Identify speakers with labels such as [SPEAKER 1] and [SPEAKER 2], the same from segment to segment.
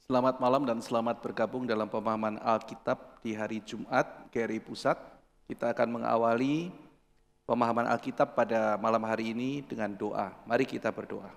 [SPEAKER 1] Selamat malam dan selamat bergabung dalam pemahaman Alkitab di hari Jumat, GRI Pusat. Kita akan mengawali pemahaman Alkitab pada malam hari ini dengan doa. Mari kita berdoa.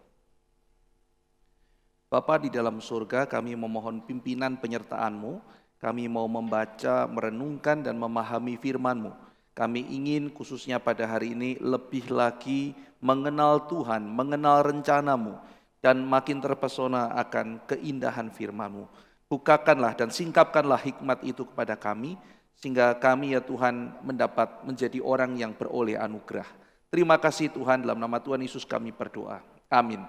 [SPEAKER 1] Bapa di dalam surga, kami memohon pimpinan penyertaan-Mu. Kami mau membaca, merenungkan, dan memahami firman-Mu. Kami ingin khususnya pada hari ini lebih lagi mengenal Tuhan, mengenal rencana-Mu, dan makin terpesona akan keindahan firman-Mu. Bukakanlah dan singkapkanlah hikmat itu kepada kami, sehingga kami ya Tuhan mendapat menjadi orang yang beroleh anugerah. Terima kasih Tuhan, dalam nama Tuhan Yesus kami berdoa. Amin.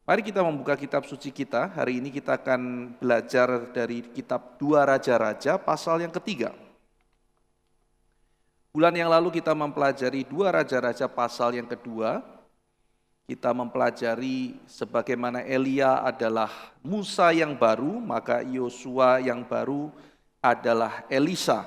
[SPEAKER 1] Mari kita membuka kitab suci kita. Hari ini kita akan belajar dari kitab 2 Raja-Raja pasal yang ketiga. Bulan yang lalu kita mempelajari 2 Raja-Raja pasal yang kedua. Kita mempelajari sebagaimana Elia adalah Musa yang baru, maka Yosua yang baru adalah Elisa.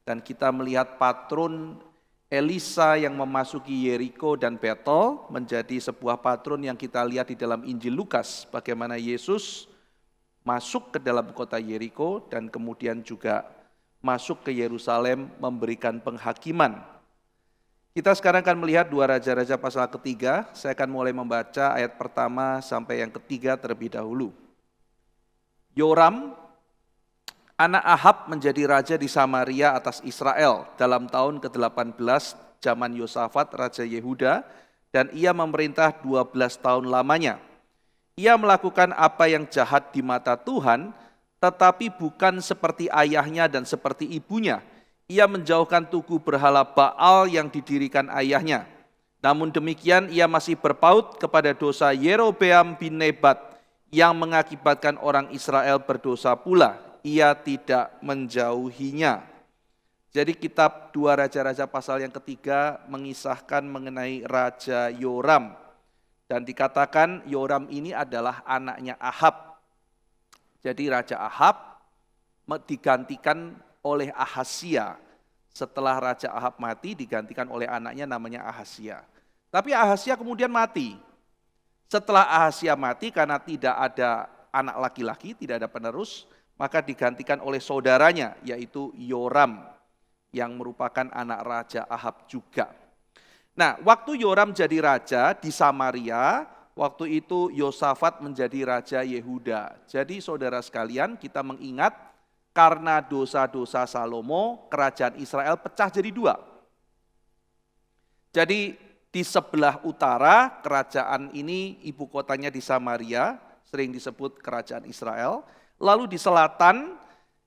[SPEAKER 1] Dan kita melihat patron Elisa yang memasuki Yeriko dan Betel menjadi sebuah patron yang kita lihat di dalam Injil Lukas. Bagaimana Yesus masuk ke dalam kota Yeriko dan kemudian juga masuk ke Yerusalem memberikan penghakiman. Kita sekarang akan melihat 2 Raja-Raja pasal ketiga. Saya akan mulai membaca ayat pertama sampai yang ketiga terlebih dahulu. Yoram, anak Ahab menjadi raja di Samaria atas Israel dalam tahun ke-18 zaman Yosafat Raja Yehuda, dan ia memerintah 12 tahun lamanya. Ia melakukan apa yang jahat di mata Tuhan, tetapi bukan seperti ayahnya dan seperti ibunya. Ia menjauhkan tugu berhala Baal yang didirikan ayahnya. Namun demikian ia masih berpaut kepada dosa Yerobeam bin Nebat yang mengakibatkan orang Israel berdosa pula. Ia tidak menjauhinya. Jadi kitab 2 Raja-Raja pasal yang ketiga mengisahkan mengenai Raja Yoram. Dan dikatakan Yoram ini adalah anaknya Ahab. Jadi Raja Ahab digantikan oleh Ahazia. Setelah Raja Ahab mati digantikan oleh anaknya namanya Ahazia. Tapi Ahazia kemudian mati. Setelah Ahazia mati karena tidak ada anak laki-laki, tidak ada penerus, maka digantikan oleh saudaranya yaitu Yoram yang merupakan anak Raja Ahab juga. Nah, waktu Yoram jadi raja di Samaria, waktu itu Yosafat menjadi Raja Yehuda. Jadi saudara sekalian, kita mengingat karena dosa-dosa Salomo, kerajaan Israel pecah jadi dua. Jadi di sebelah utara kerajaan ini ibu kotanya di Samaria, sering disebut kerajaan Israel. Lalu di selatan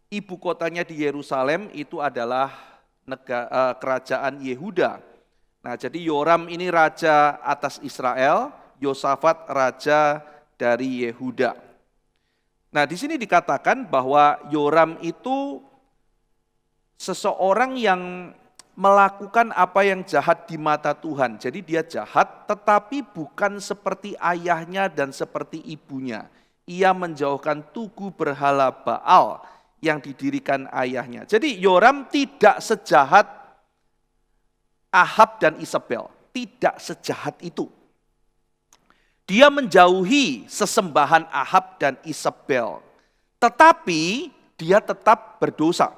[SPEAKER 1] ibu kotanya di Yerusalem itu adalah kerajaan Yehuda. Nah, jadi Yoram ini raja atas Israel, Yosafat raja dari Yehuda. Nah, di sini dikatakan bahwa Yoram itu seseorang yang melakukan apa yang jahat di mata Tuhan. Jadi dia jahat tetapi bukan seperti ayahnya dan seperti ibunya. Ia menjauhkan tugu berhala Baal yang didirikan ayahnya. Jadi Yoram tidak sejahat Ahab dan Isabel, tidak sejahat itu. Dia menjauhi sesembahan Ahab dan Isabel. Tetapi dia tetap berdosa.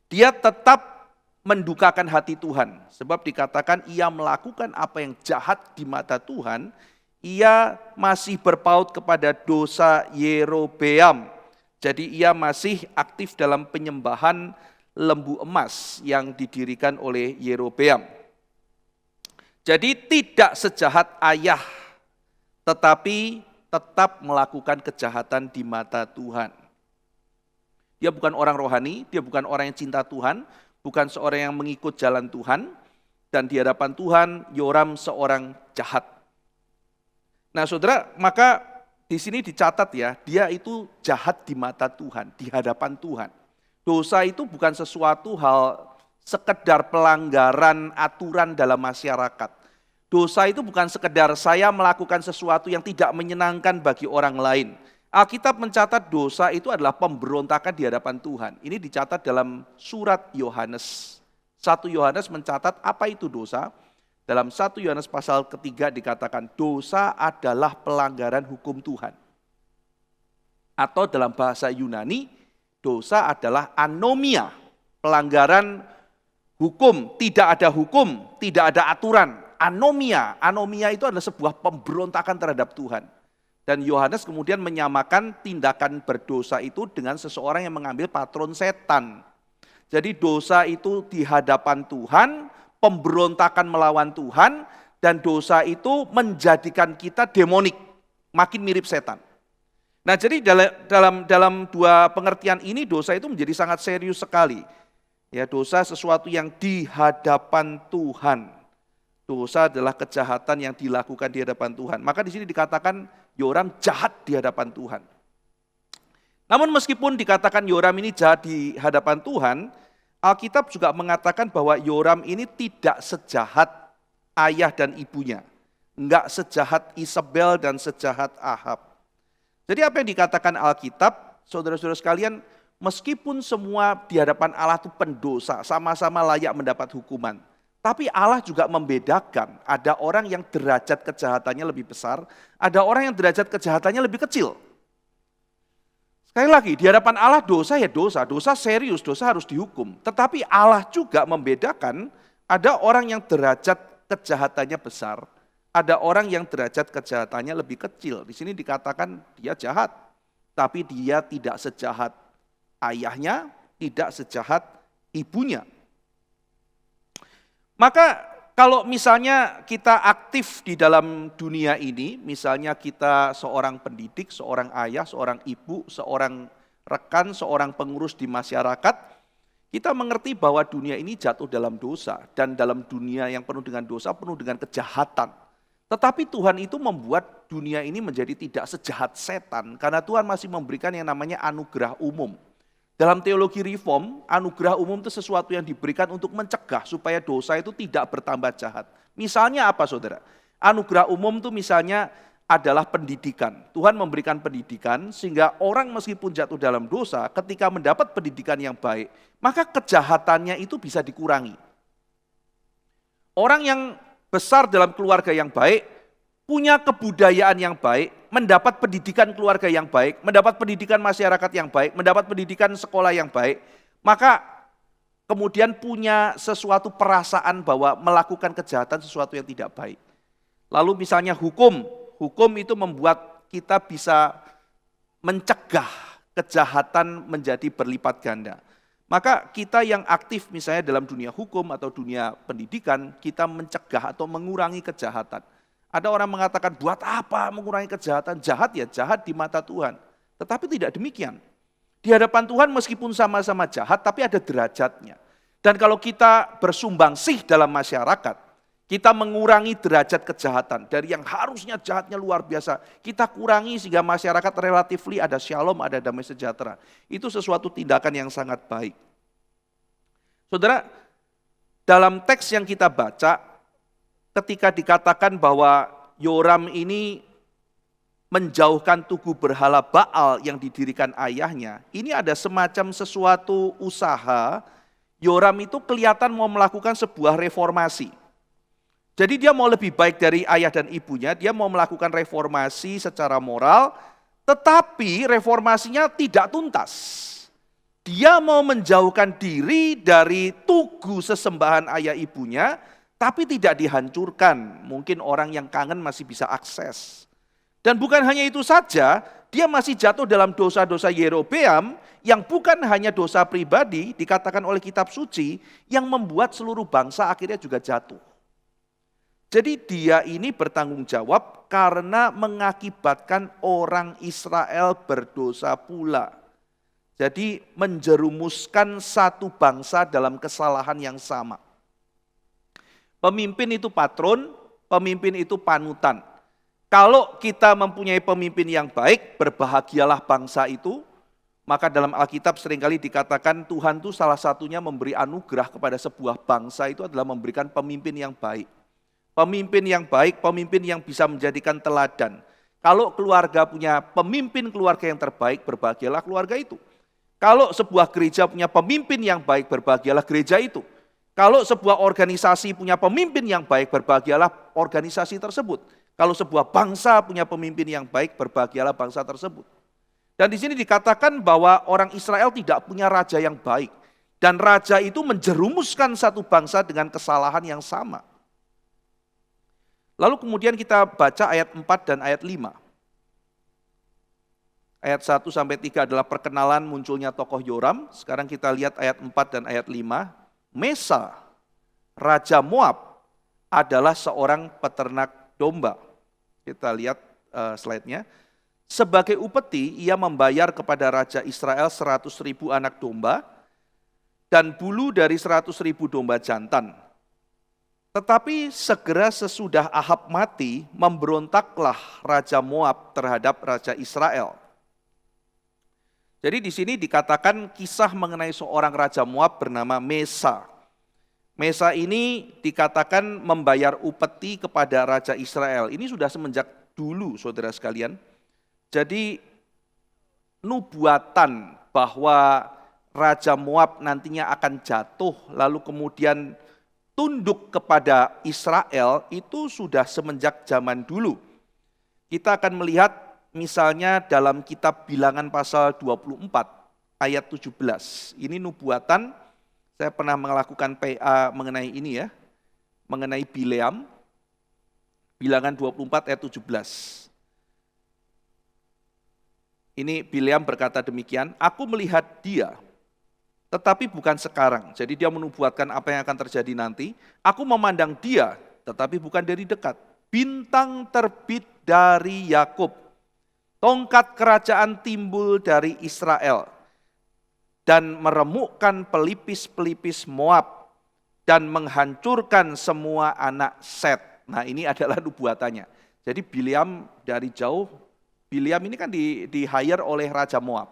[SPEAKER 1] Dia tetap mendukakan hati Tuhan. Sebab dikatakan ia melakukan apa yang jahat di mata Tuhan. Ia masih berpaut kepada dosa Yerobeam. Jadi ia masih aktif dalam penyembahan lembu emas yang didirikan oleh Yerobeam. Jadi tidak sejahat ayah, tetapi tetap melakukan kejahatan di mata Tuhan. Dia bukan orang rohani, dia bukan orang yang cinta Tuhan, bukan seorang yang mengikut jalan Tuhan, dan di hadapan Tuhan Yoram seorang jahat. Nah saudara, maka di sini dicatat ya, dia itu jahat di mata Tuhan, di hadapan Tuhan. Dosa itu bukan sesuatu hal sekedar pelanggaran aturan dalam masyarakat. Dosa itu bukan sekedar saya melakukan sesuatu yang tidak menyenangkan bagi orang lain. Alkitab mencatat dosa itu adalah pemberontakan di hadapan Tuhan. Ini dicatat dalam surat Yohanes. 1 Yohanes mencatat apa itu dosa. Dalam 1 Yohanes pasal ketiga dikatakan dosa adalah pelanggaran hukum Tuhan. Atau dalam bahasa Yunani, dosa adalah anomia, pelanggaran hukum, tidak ada aturan. Anomia itu adalah sebuah pemberontakan terhadap Tuhan. Dan Yohanes kemudian menyamakan tindakan berdosa itu dengan seseorang yang mengambil patron setan. Jadi dosa itu di hadapan Tuhan, pemberontakan melawan Tuhan, dan dosa itu menjadikan kita demonik, makin mirip setan. Nah, jadi dalam dua pengertian ini dosa itu menjadi sangat serius sekali. Ya, dosa sesuatu yang di hadapan Tuhan. Dosa adalah kejahatan yang dilakukan di hadapan Tuhan. Maka di sini dikatakan Yoram jahat di hadapan Tuhan. Namun meskipun dikatakan Yoram ini jahat di hadapan Tuhan, Alkitab juga mengatakan bahwa Yoram ini tidak sejahat ayah dan ibunya. Enggak sejahat Isabel dan sejahat Ahab. Jadi apa yang dikatakan Alkitab, saudara-saudara sekalian, meskipun semua di hadapan Allah itu pendosa, sama-sama layak mendapat hukuman. Tapi Allah juga membedakan, ada orang yang derajat kejahatannya lebih besar, ada orang yang derajat kejahatannya lebih kecil. Sekali lagi, di hadapan Allah dosa ya dosa serius, dosa harus dihukum. Tetapi Allah juga membedakan, ada orang yang derajat kejahatannya besar, ada orang yang derajat kejahatannya lebih kecil. Di sini dikatakan dia jahat, tapi dia tidak sejahat ayahnya, tidak sejahat ibunya. Maka kalau misalnya kita aktif di dalam dunia ini, misalnya kita seorang pendidik, seorang ayah, seorang ibu, seorang rekan, seorang pengurus di masyarakat, kita mengerti bahwa dunia ini jatuh dalam dosa, dan dalam dunia yang penuh dengan dosa, penuh dengan kejahatan. Tetapi Tuhan itu membuat dunia ini menjadi tidak sejahat setan, karena Tuhan masih memberikan yang namanya anugerah umum. Dalam teologi reform, anugerah umum itu sesuatu yang diberikan untuk mencegah supaya dosa itu tidak bertambah jahat. Misalnya apa saudara? Anugerah umum itu misalnya adalah pendidikan. Tuhan memberikan pendidikan sehingga orang meskipun jatuh dalam dosa, ketika mendapat pendidikan yang baik, maka kejahatannya itu bisa dikurangi. Orang yang besar dalam keluarga yang baik, punya kebudayaan yang baik, mendapat pendidikan keluarga yang baik, mendapat pendidikan masyarakat yang baik, mendapat pendidikan sekolah yang baik, maka kemudian punya sesuatu perasaan bahwa melakukan kejahatan sesuatu yang tidak baik. Lalu misalnya hukum itu membuat kita bisa mencegah kejahatan menjadi berlipat ganda. Maka kita yang aktif misalnya dalam dunia hukum atau dunia pendidikan, kita mencegah atau mengurangi kejahatan. Ada orang mengatakan, buat apa mengurangi kejahatan? Jahat ya, jahat di mata Tuhan. Tetapi tidak demikian. Di hadapan Tuhan meskipun sama-sama jahat, tapi ada derajatnya. Dan kalau kita bersumbangsih dalam masyarakat, kita mengurangi derajat kejahatan. Dari yang harusnya jahatnya luar biasa, kita kurangi sehingga masyarakat relatifly ada shalom, ada damai sejahtera. Itu sesuatu tindakan yang sangat baik. Saudara, dalam teks yang kita baca, ketika dikatakan bahwa Yoram ini menjauhkan tugu berhala Baal yang didirikan ayahnya, ini ada semacam sesuatu usaha. Yoram itu kelihatan mau melakukan sebuah reformasi. Jadi dia mau lebih baik dari ayah dan ibunya, dia mau melakukan reformasi secara moral, tetapi reformasinya tidak tuntas. Dia mau menjauhkan diri dari tugu sesembahan ayah ibunya, tapi tidak dihancurkan. Mungkin orang yang kangen masih bisa akses. Dan bukan hanya itu saja, dia masih jatuh dalam dosa-dosa Yerobeam yang bukan hanya dosa pribadi, dikatakan oleh kitab suci, yang membuat seluruh bangsa akhirnya juga jatuh. Jadi dia ini bertanggung jawab karena mengakibatkan orang Israel berdosa pula. Jadi menjerumuskan satu bangsa dalam kesalahan yang sama. Pemimpin itu patron, pemimpin itu panutan. Kalau kita mempunyai pemimpin yang baik, berbahagialah bangsa itu, maka dalam Alkitab seringkali dikatakan Tuhan itu salah satunya memberi anugerah kepada sebuah bangsa itu adalah memberikan pemimpin yang baik. Pemimpin yang baik, pemimpin yang bisa menjadikan teladan. Kalau keluarga punya pemimpin keluarga yang terbaik, berbahagialah keluarga itu. Kalau sebuah gereja punya pemimpin yang baik, berbahagialah gereja itu. Kalau sebuah organisasi punya pemimpin yang baik, berbahagialah organisasi tersebut. Kalau sebuah bangsa punya pemimpin yang baik, berbahagialah bangsa tersebut. Dan di sini dikatakan bahwa orang Israel tidak punya raja yang baik. Dan raja itu menjerumuskan satu bangsa dengan kesalahan yang sama. Lalu kemudian kita baca ayat 4 dan ayat 5. Ayat 1 sampai 3 adalah perkenalan munculnya tokoh Yoram. Sekarang kita lihat ayat 4 dan ayat 5. Mesa, raja Moab, adalah seorang peternak domba. Kita lihat slide-nya. Sebagai upeti, ia membayar kepada raja Israel 100.000 anak domba dan bulu dari 100.000 domba jantan. Tetapi segera sesudah Ahab mati, memberontaklah raja Moab terhadap raja Israel. Jadi di sini dikatakan kisah mengenai seorang raja Moab bernama Mesa. Mesa ini dikatakan membayar upeti kepada raja Israel. Ini sudah semenjak dulu, saudara sekalian. Jadi nubuatan bahwa raja Moab nantinya akan jatuh, lalu kemudian tunduk kepada Israel, itu sudah semenjak zaman dulu. Kita akan melihat misalnya dalam kitab Bilangan pasal 24 ayat 17. Ini nubuatan, saya pernah melakukan PA mengenai ini ya, mengenai Bileam. Bilangan 24 ayat 17. Ini Bileam berkata demikian, aku melihat dia, tetapi bukan sekarang. Jadi dia menubuatkan apa yang akan terjadi nanti. Aku memandang dia, tetapi bukan dari dekat. Bintang terbit dari Yakub, tongkat kerajaan timbul dari Israel, dan meremukkan pelipis-pelipis Moab, dan menghancurkan semua anak Set. Nah ini adalah nubuatannya. Jadi Bileam dari jauh, Bileam ini kan di-hire oleh Raja Moab.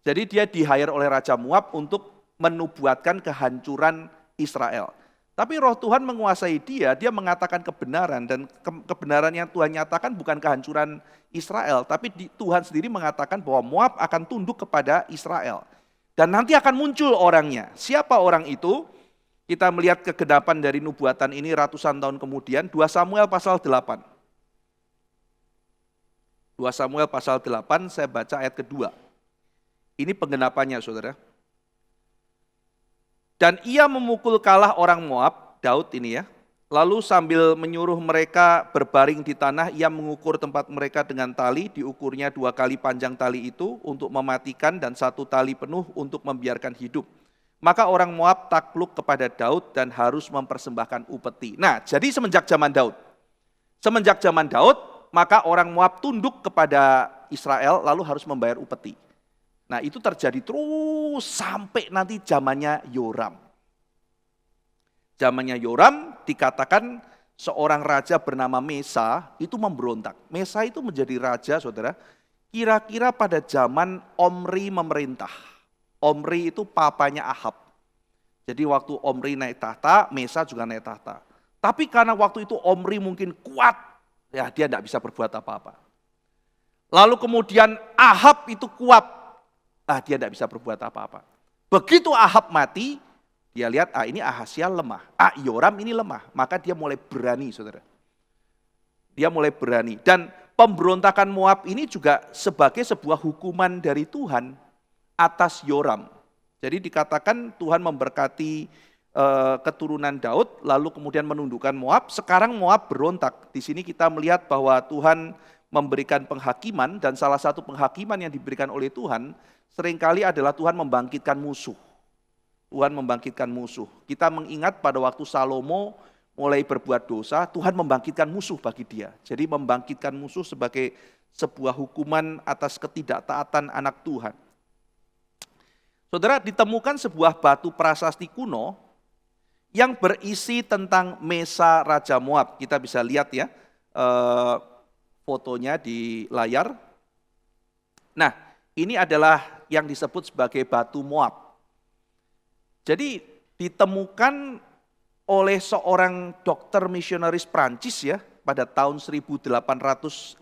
[SPEAKER 1] Jadi dia di-hire oleh Raja Moab untuk menubuatkan kehancuran Israel. Tapi roh Tuhan menguasai dia mengatakan kebenaran, dan kebenaran yang Tuhan nyatakan bukan kehancuran Israel, tapi Tuhan sendiri mengatakan bahwa Moab akan tunduk kepada Israel. Dan nanti akan muncul orangnya. Siapa orang itu? Kita melihat kegenapan dari nubuatan ini ratusan tahun kemudian, 2 Samuel pasal 8. 2 Samuel pasal 8, saya baca ayat kedua. Ini penggenapannya, saudara. Dan ia memukul kalah orang Moab, Daud ini ya, lalu sambil menyuruh mereka berbaring di tanah, ia mengukur tempat mereka dengan tali, diukurnya 2 kali panjang tali itu untuk mematikan dan 1 tali penuh untuk membiarkan hidup. Maka orang Moab takluk kepada Daud dan harus mempersembahkan upeti. Nah, jadi semenjak zaman Daud, maka orang Moab tunduk kepada Israel lalu harus membayar upeti. Nah itu terjadi terus sampai nanti zamannya Yoram. Zamannya Yoram dikatakan seorang raja bernama Mesa itu memberontak. Mesa itu menjadi raja, saudara, kira-kira pada zaman Omri memerintah. Omri itu papanya Ahab. Jadi waktu Omri naik tahta, Mesa juga naik tahta. Tapi karena waktu itu Omri mungkin kuat, ya dia tidak bisa berbuat apa-apa. Lalu kemudian Ahab itu kuat, dia tidak bisa berbuat apa-apa. Begitu Ahab mati, dia lihat, ini Ahazia lemah, Yoram ini lemah, maka dia mulai berani, saudara. Dia mulai berani. Dan pemberontakan Moab ini juga sebagai sebuah hukuman dari Tuhan atas Yoram. Jadi dikatakan Tuhan memberkati keturunan Daud, lalu kemudian menundukkan Moab. Sekarang Moab berontak. Di sini kita melihat bahwa Tuhan memberikan penghakiman, dan salah satu penghakiman yang diberikan oleh Tuhan seringkali adalah Tuhan membangkitkan musuh. Tuhan membangkitkan musuh. Kita mengingat pada waktu Salomo mulai berbuat dosa, Tuhan membangkitkan musuh bagi dia. Jadi membangkitkan musuh sebagai sebuah hukuman atas ketidaktaatan anak Tuhan. Saudara, ditemukan sebuah batu prasasti kuno yang berisi tentang Mesa Raja Moab. Kita bisa lihat ya fotonya di layar. Nah, ini adalah yang disebut sebagai batu Moab. Jadi ditemukan oleh seorang dokter misionaris Prancis ya pada tahun 1868.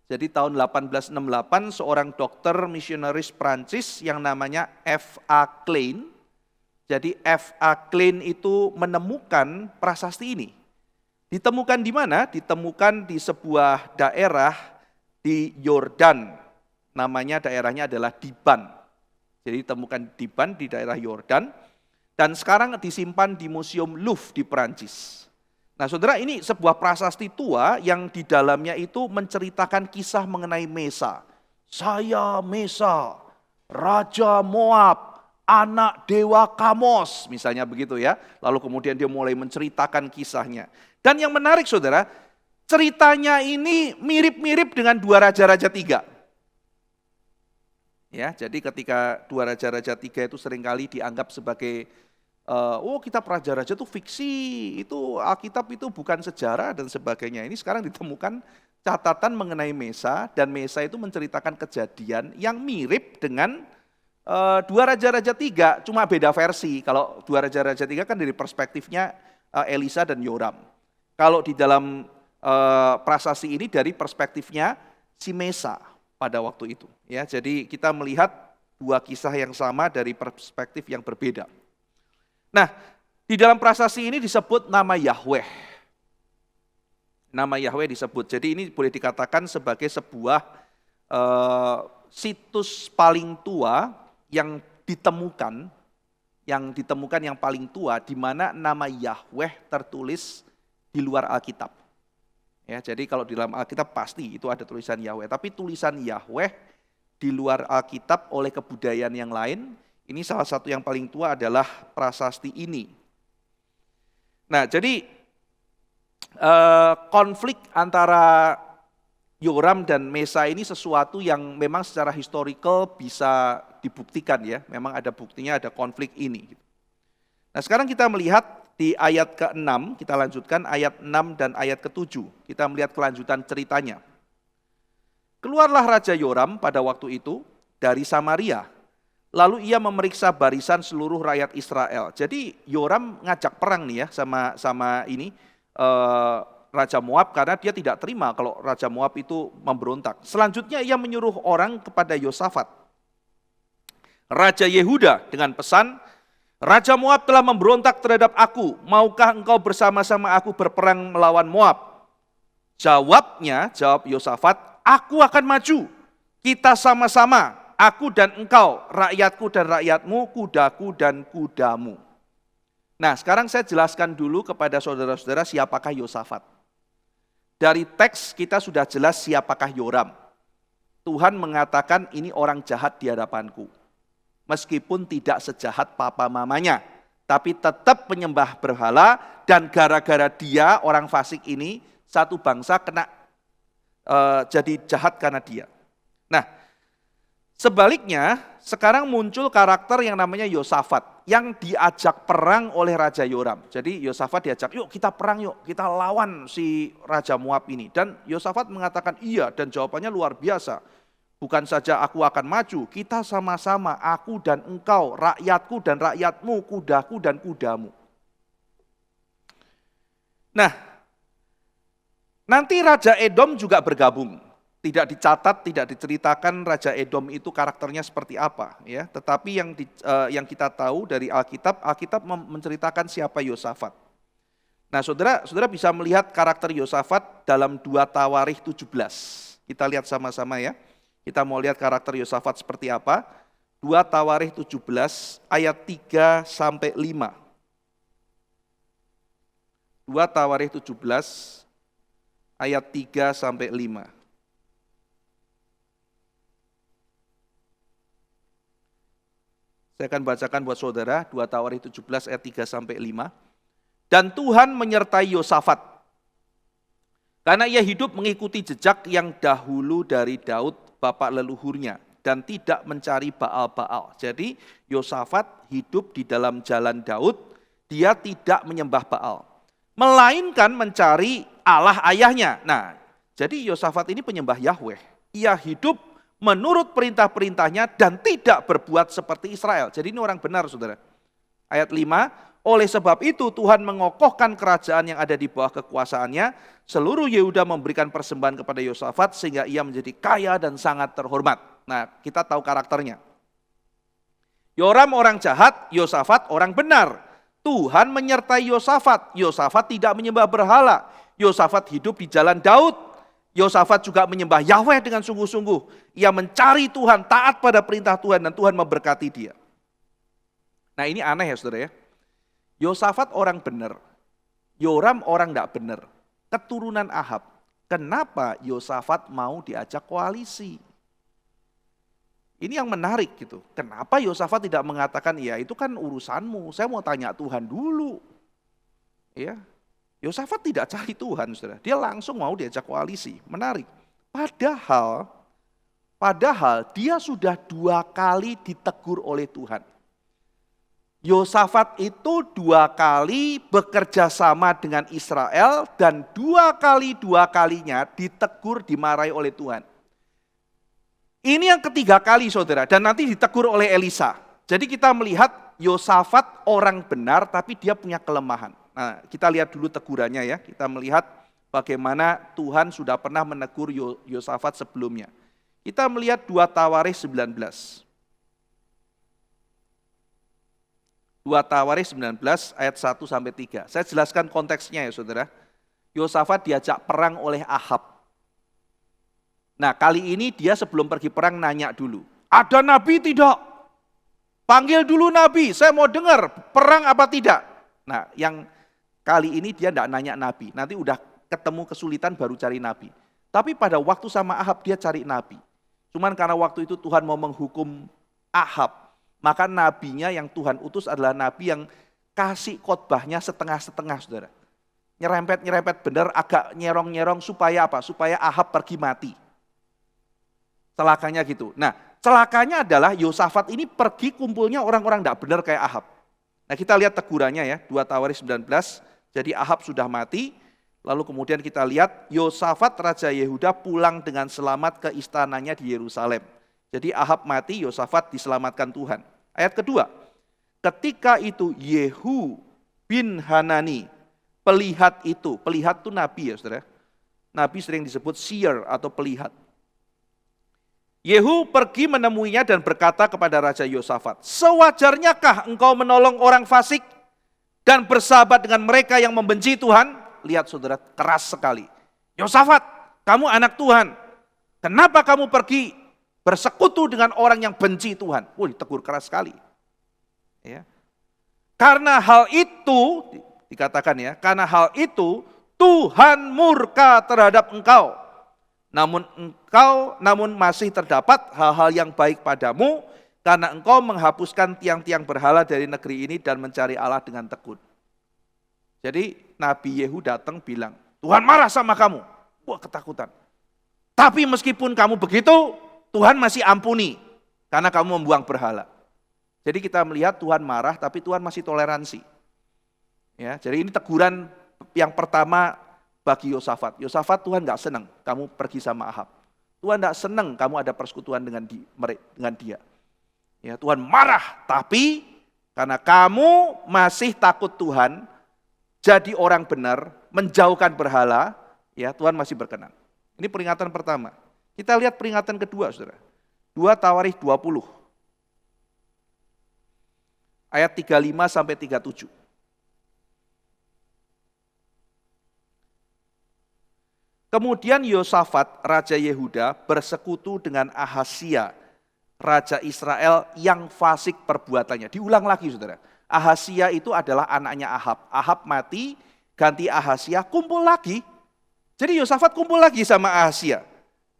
[SPEAKER 1] Jadi tahun 1868 seorang dokter misionaris Prancis yang namanya F.A. Klein. Jadi F.A. Klein itu menemukan prasasti ini. Ditemukan di mana? Ditemukan di sebuah daerah di Yordan. namanya daerahnya adalah Diban. Jadi ditemukan Diban di daerah Yordan, dan sekarang disimpan di Museum Louvre di Perancis. Nah saudara, ini sebuah prasasti tua yang di dalamnya itu menceritakan kisah mengenai Mesa. Saya Mesa, Raja Moab, anak dewa Kamos, misalnya begitu ya. Lalu kemudian dia mulai menceritakan kisahnya. Dan yang menarik saudara, ceritanya ini mirip-mirip dengan dua raja-raja tiga. Ya, jadi ketika dua raja-raja tiga itu seringkali dianggap sebagai kitab raja-raja itu fiksi, itu Alkitab itu bukan sejarah dan sebagainya. Ini sekarang ditemukan catatan mengenai Mesa, dan Mesa itu menceritakan kejadian yang mirip dengan dua raja-raja tiga, cuma beda versi. Kalau dua raja-raja tiga kan dari perspektifnya Elisa dan Yoram. Kalau di dalam prasasti ini dari perspektifnya si Mesa pada waktu itu. Ya, jadi kita melihat dua kisah yang sama dari perspektif yang berbeda. Nah, di dalam prasasti ini disebut nama Yahweh. Nama Yahweh disebut. Jadi ini boleh dikatakan sebagai sebuah situs paling tua yang ditemukan yang paling tua, di mana nama Yahweh tertulis di luar Alkitab. Ya, jadi kalau di dalam Alkitab pasti itu ada tulisan Yahweh, tapi tulisan Yahweh di luar Alkitab oleh kebudayaan yang lain, ini salah satu yang paling tua adalah prasasti ini. Nah, jadi konflik antara Yoram dan Mesa ini sesuatu yang memang secara historical bisa dibuktikan ya. Memang ada buktinya, ada konflik ini. Nah, sekarang kita melihat di ayat ke-6, kita lanjutkan ayat 6 dan ayat ke-7. Kita melihat kelanjutan ceritanya. Keluarlah Raja Yoram pada waktu itu dari Samaria. Lalu ia memeriksa barisan seluruh rakyat Israel. Jadi Yoram ngajak perang nih ya sama ini Raja Moab, karena dia tidak terima kalau Raja Moab itu memberontak. Selanjutnya ia menyuruh orang kepada Yosafat, Raja Yehuda, dengan pesan, Raja Moab telah memberontak terhadap aku. Maukah engkau bersama-sama aku berperang melawan Moab? Jawab Yosafat, aku akan maju. Kita sama-sama. Aku dan engkau, rakyatku dan rakyatmu, kudaku dan kudamu. Nah, sekarang saya jelaskan dulu kepada saudara-saudara siapakah Yosafat. Dari teks kita sudah jelas siapakah Yoram. Tuhan mengatakan ini orang jahat di hadapanku. Meskipun tidak sejahat papa mamanya, tapi tetap menyembah berhala, dan gara-gara dia, orang fasik ini, satu bangsa kena jadi jahat karena dia. Nah, sebaliknya, sekarang muncul karakter yang namanya Yosafat, yang diajak perang oleh Raja Yoram. Jadi Yosafat diajak, yuk kita perang yuk, kita lawan si Raja Moab ini. Dan Yosafat mengatakan iya, dan jawabannya luar biasa. Bukan saja aku akan maju, kita sama-sama, aku dan engkau, rakyatku dan rakyatmu, kudaku dan kudamu. Nah, nanti Raja Edom juga bergabung. Tidak dicatat, tidak diceritakan Raja Edom itu karakternya seperti apa, ya. Tetapi yang kita tahu dari Alkitab menceritakan siapa Yosafat. Nah, saudara bisa melihat karakter Yosafat dalam 2 Tawarikh 17. Kita lihat sama-sama ya. Kita mau lihat karakter Yosafat seperti apa. 2 Tawarikh 17 ayat 3 sampai 5. 2 Tawarikh 17 ayat 3 sampai 5. Saya akan bacakan buat saudara 2 Tawarikh 17 ayat 3 sampai 5. Dan Tuhan menyertai Yosafat, karena ia hidup mengikuti jejak yang dahulu dari Daud bapak leluhurnya, dan tidak mencari Baal-Baal. Jadi Yosafat hidup di dalam jalan Daud, dia tidak menyembah Baal, melainkan mencari Allah ayahnya. Nah, jadi Yosafat ini penyembah Yahweh. Ia hidup menurut perintah-perintahnya dan tidak berbuat seperti Israel. Jadi ini orang benar, saudara. Ayat 5, oleh sebab itu Tuhan mengokohkan kerajaan yang ada di bawah kekuasaannya. Seluruh Yehuda memberikan persembahan kepada Yosafat sehingga ia menjadi kaya dan sangat terhormat. Nah, kita tahu karakternya. Yoram orang jahat, Yosafat orang benar. Tuhan menyertai Yosafat. Yosafat tidak menyembah berhala. Yosafat hidup di jalan Daud. Yosafat juga menyembah Yahweh dengan sungguh-sungguh. Ia mencari Tuhan, taat pada perintah Tuhan, dan Tuhan memberkati dia. Nah ini aneh ya saudara ya. Yosafat orang benar, Yoram orang tidak benar, keturunan Ahab. Kenapa Yosafat mau diajak koalisi? Ini yang menarik gitu. Kenapa Yosafat tidak mengatakan, ya itu kan urusanmu, saya mau tanya Tuhan dulu. Ya, Yosafat tidak cari Tuhan, saudara. Dia langsung mau diajak koalisi. Menarik. Padahal dia sudah 2 kali ditegur oleh Tuhan. Yosafat itu 2 kali bekerja sama dengan Israel dan 2 kalinya ditegur, dimarahi oleh Tuhan. Ini yang ketiga kali saudara, dan nanti ditegur oleh Elisa. Jadi kita melihat Yosafat orang benar tapi dia punya kelemahan. Nah, kita lihat dulu tegurannya ya. Kita melihat bagaimana Tuhan sudah pernah menegur Yosafat sebelumnya. Kita melihat 2 Tawarikh 19. 2 Tawarikh 19 ayat 1 sampai 3. Saya jelaskan konteksnya ya saudara. Yosafat diajak perang oleh Ahab. Nah, kali ini dia sebelum pergi perang nanya dulu. Ada nabi tidak? Panggil dulu nabi, saya mau dengar perang apa tidak. Nah, yang kali ini dia tidak nanya nabi, nanti udah ketemu kesulitan baru cari nabi. Tapi pada waktu sama Ahab dia cari nabi. Cuman karena waktu itu Tuhan mau menghukum Ahab, maka nabinya yang Tuhan utus adalah nabi yang kasih khotbahnya setengah-setengah saudara. Nyerempet-nyerempet benar, agak nyerong-nyerong supaya apa? Supaya Ahab pergi mati. Celakanya gitu. Nah, celakanya adalah Yosafat ini pergi kumpulnya orang-orang tidak benar kayak Ahab. Nah, kita lihat tegurannya ya, 2 Tawarikh 19. Jadi Ahab sudah mati, lalu kemudian kita lihat Yosafat Raja Yehuda pulang dengan selamat ke istananya di Yerusalem. Jadi Ahab mati, Yosafat diselamatkan Tuhan. Ayat kedua, ketika itu Yehu bin Hanani, pelihat itu nabi ya saudara. Nabi sering disebut seer atau pelihat. Yehu pergi menemuinya dan berkata kepada Raja Yosafat, sewajarnyakah engkau menolong orang fasik dan bersahabat dengan mereka yang membenci Tuhan? Lihat saudara, keras sekali. Yosafat, kamu anak Tuhan. Kenapa kamu pergi bersekutu dengan orang yang benci Tuhan? Tegur keras sekali. Ya. Karena hal itu, dikatakan ya, karena hal itu Tuhan murka terhadap engkau. Namun masih terdapat hal-hal yang baik padamu, karena engkau menghapuskan tiang-tiang berhala dari negeri ini dan mencari Allah dengan tekun. Jadi Nabi Yehu datang bilang, Tuhan marah sama kamu. Ketakutan. Tapi meskipun kamu begitu, Tuhan masih ampuni karena kamu membuang berhala. Jadi kita melihat Tuhan marah tapi Tuhan masih toleransi. Ya, jadi ini teguran yang pertama bagi Yosafat. Yosafat, Tuhan enggak senang kamu pergi sama Ahab. Tuhan enggak senang kamu ada persekutuan dengan dia. Ya, Tuhan marah, tapi karena kamu masih takut Tuhan, jadi orang benar, menjauhkan berhala, ya Tuhan masih berkenan. Ini peringatan pertama. Kita lihat peringatan kedua, saudara. 2 Tawarikh 20. Ayat 35 sampai 37. Kemudian Yosafat, Raja Yehuda, bersekutu dengan Ahazia, Raja Israel yang fasik perbuatannya. Diulang lagi saudara. Ahazia itu adalah anaknya Ahab. Ahab mati, ganti Ahazia, kumpul lagi. Jadi Yosafat kumpul lagi sama Ahazia.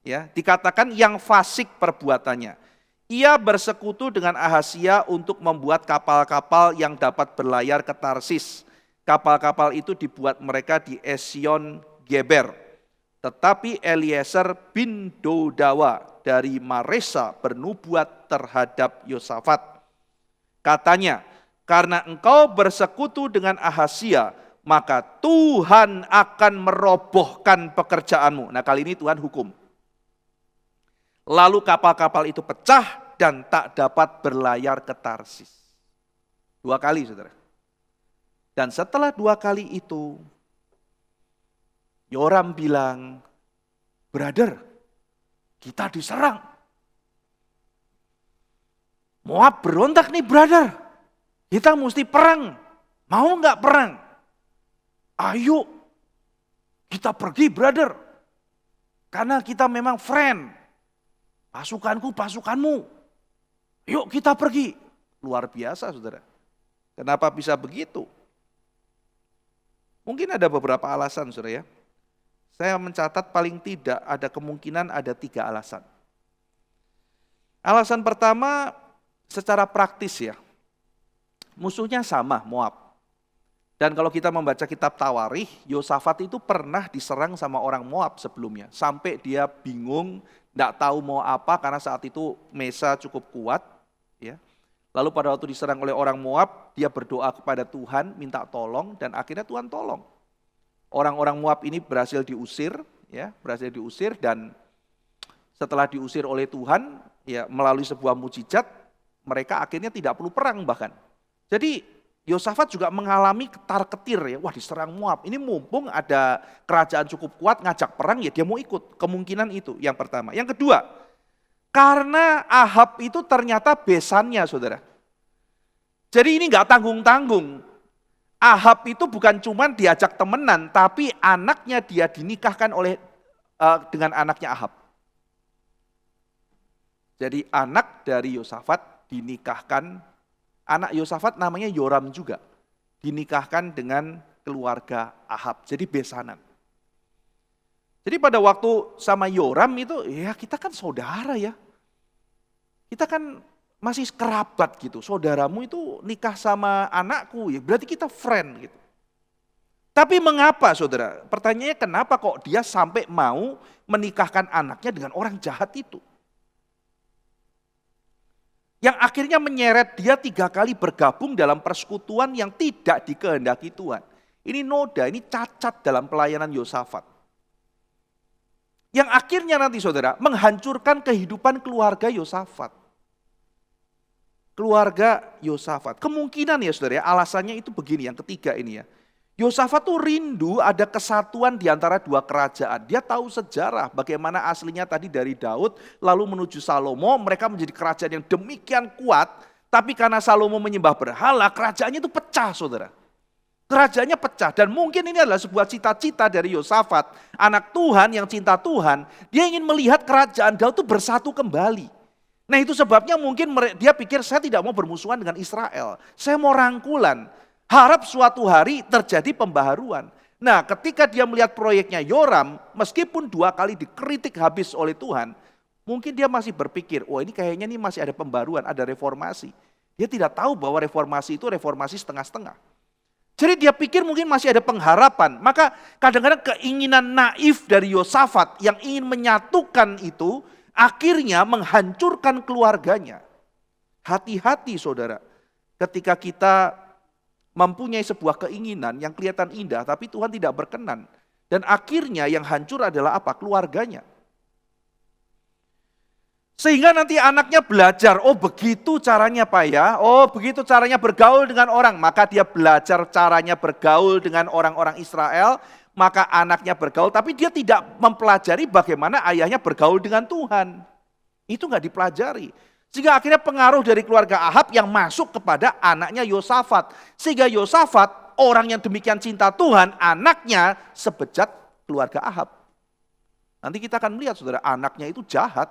[SPEAKER 1] Ya, dikatakan yang fasik perbuatannya. Ia bersekutu dengan Ahazia untuk membuat kapal-kapal yang dapat berlayar ke Tarsis. Kapal-kapal itu dibuat mereka di Esion Geber. Tetapi Eliezer bin Dodawa dari Maresa bernubuat terhadap Yosafat. Katanya, karena engkau bersekutu dengan Ahazia, maka Tuhan akan merobohkan pekerjaanmu. Nah kali ini Tuhan hukum. Lalu kapal-kapal itu pecah dan tak dapat berlayar ke Tarsis. 2 kali saudara. Dan setelah 2 kali itu, Yoram bilang, brother, kita diserang. Moab berontak nih brother, kita mesti perang. Mau nggak perang? Ayo, kita pergi brother. Karena kita memang friend. Pasukanku, pasukanmu. Yuk kita pergi. Luar biasa saudara. Kenapa bisa begitu? Mungkin ada beberapa alasan saudara ya. Saya mencatat paling tidak ada kemungkinan ada 3 alasan. Alasan pertama secara praktis ya. Musuhnya sama, Moab. Dan kalau kita membaca kitab Tawarikh, Yosafat itu pernah diserang sama orang Moab sebelumnya. Sampai dia bingung, tidak tahu mau apa karena saat itu Mesa cukup kuat. Ya. Lalu pada waktu diserang oleh orang Moab, dia berdoa kepada Tuhan, minta tolong dan akhirnya Tuhan tolong. Orang-orang Moab ini berhasil diusir, ya, dan setelah diusir oleh Tuhan, ya melalui sebuah mukjizat, mereka akhirnya tidak perlu perang bahkan. Jadi Yosafat juga mengalami ketar-ketir ya, wah diserang Moab. Ini mumpung ada kerajaan cukup kuat ngajak perang ya dia mau ikut. Kemungkinan itu yang pertama. Yang kedua, karena Ahab itu ternyata besannya saudara. Jadi ini enggak tanggung-tanggung. Ahab itu bukan cuma diajak temenan, tapi anaknya dia dinikahkan dengan anaknya Ahab. Jadi anak dari Yosafat dinikahkan. Anak Yosafat namanya Yoram juga, dinikahkan dengan keluarga Ahab, jadi besanan. Jadi pada waktu sama Yoram itu, ya kita kan saudara ya. Kita kan masih kerabat gitu, saudaramu itu nikah sama anakku, ya berarti kita friend gitu. Tapi mengapa saudara? Pertanyaannya kenapa kok dia sampai mau menikahkan anaknya dengan orang jahat itu? Yang akhirnya menyeret dia 3 kali bergabung dalam persekutuan yang tidak dikehendaki Tuhan. Ini noda, ini cacat dalam pelayanan Yosafat. Yang akhirnya nanti saudara, menghancurkan kehidupan keluarga Yosafat. Keluarga Yosafat. Kemungkinan ya saudara, alasannya itu begini, yang ketiga ini ya. Yosafat tuh rindu ada kesatuan di antara 2 kerajaan. Dia tahu sejarah bagaimana aslinya tadi dari Daud lalu menuju Salomo. Mereka menjadi kerajaan yang demikian kuat. Tapi karena Salomo menyembah berhala, kerajaannya itu pecah saudara. Kerajaannya pecah dan mungkin ini adalah sebuah cita-cita dari Yosafat. Anak Tuhan yang cinta Tuhan. Dia ingin melihat kerajaan Daud itu bersatu kembali. Nah itu sebabnya mungkin dia pikir saya tidak mau bermusuhan dengan Israel. Saya mau rangkulan. Harap suatu hari terjadi pembaharuan. Nah ketika dia melihat proyeknya Yoram, meskipun 2 kali dikritik habis oleh Tuhan, mungkin dia masih berpikir, oh ini kayaknya ini masih ada pembaruan, ada reformasi. Dia tidak tahu bahwa reformasi itu reformasi setengah-setengah. Jadi dia pikir mungkin masih ada pengharapan. Maka kadang-kadang keinginan naif dari Yosafat yang ingin menyatukan itu, akhirnya menghancurkan keluarganya. Hati-hati saudara, ketika kita mempunyai sebuah keinginan yang kelihatan indah, tapi Tuhan tidak berkenan. Dan akhirnya yang hancur adalah apa? Keluarganya. Sehingga nanti anaknya belajar, oh begitu caranya Pak ya, oh begitu caranya bergaul dengan orang. Maka dia belajar caranya bergaul dengan orang-orang Israel, maka anaknya bergaul, tapi dia tidak mempelajari bagaimana ayahnya bergaul dengan Tuhan. Itu enggak dipelajari. Sehingga akhirnya pengaruh dari keluarga Ahab yang masuk kepada anaknya Yosafat. Sehingga Yosafat, orang yang demikian cinta Tuhan, anaknya sebejat keluarga Ahab. Nanti kita akan melihat saudara, anaknya itu jahat.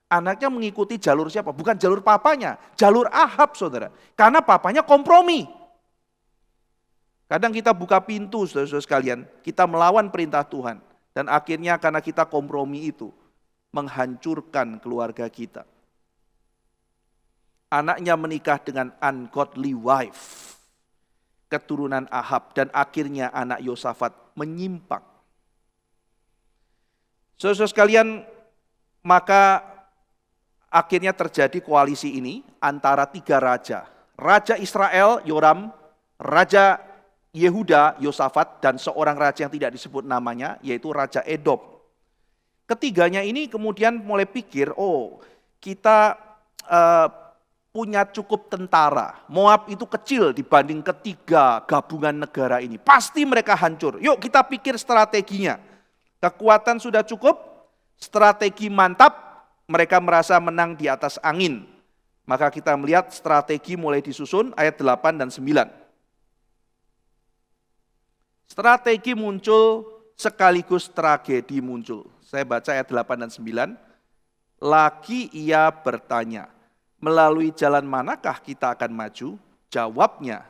[SPEAKER 1] Anaknya mengikuti jalur siapa? Bukan jalur papanya, jalur Ahab saudara. Karena papanya kompromi. Kadang kita buka pintu saudara-saudara sekalian, kita melawan perintah Tuhan. Dan akhirnya karena kita kompromi itu, menghancurkan keluarga kita. Anaknya menikah dengan ungodly wife, keturunan Ahab, dan akhirnya anak Yosafat menyimpang. Saudara-saudara sekalian, maka akhirnya terjadi koalisi ini antara 3 raja. Raja Israel, Yoram, Raja Yehuda, Yosafat, dan seorang raja yang tidak disebut namanya, yaitu Raja Edom. Ketiganya ini kemudian mulai pikir, oh kita punya cukup tentara. Moab itu kecil dibanding ketiga gabungan negara ini. Pasti mereka hancur. Yuk kita pikir strateginya. Kekuatan sudah cukup, strategi mantap, mereka merasa menang di atas angin. Maka kita melihat strategi mulai disusun ayat 8 dan 9. Strategi muncul sekaligus tragedi muncul. Saya baca ayat 8 dan 9. Lagi ia bertanya, melalui jalan manakah kita akan maju? Jawabnya,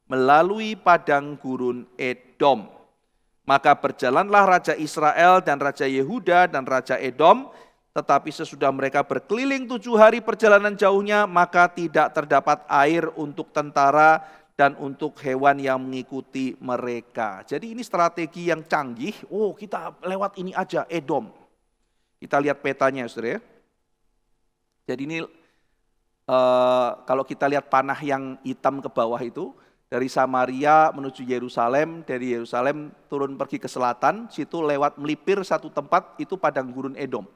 [SPEAKER 1] melalui padang gurun Edom. Maka berjalanlah Raja Israel dan Raja Yehuda dan Raja Edom, tetapi sesudah mereka berkeliling 7 hari perjalanan jauhnya, maka tidak terdapat air untuk tentara dan untuk hewan yang mengikuti mereka. Jadi ini strategi yang canggih. Oh, kita lewat ini aja, Edom. Kita lihat petanya, saudara ya. Jadi ini kalau kita lihat panah yang hitam ke bawah itu, dari Samaria menuju Yerusalem, dari Yerusalem turun pergi ke selatan, situ lewat melipir satu tempat, itu padang gurun Edom.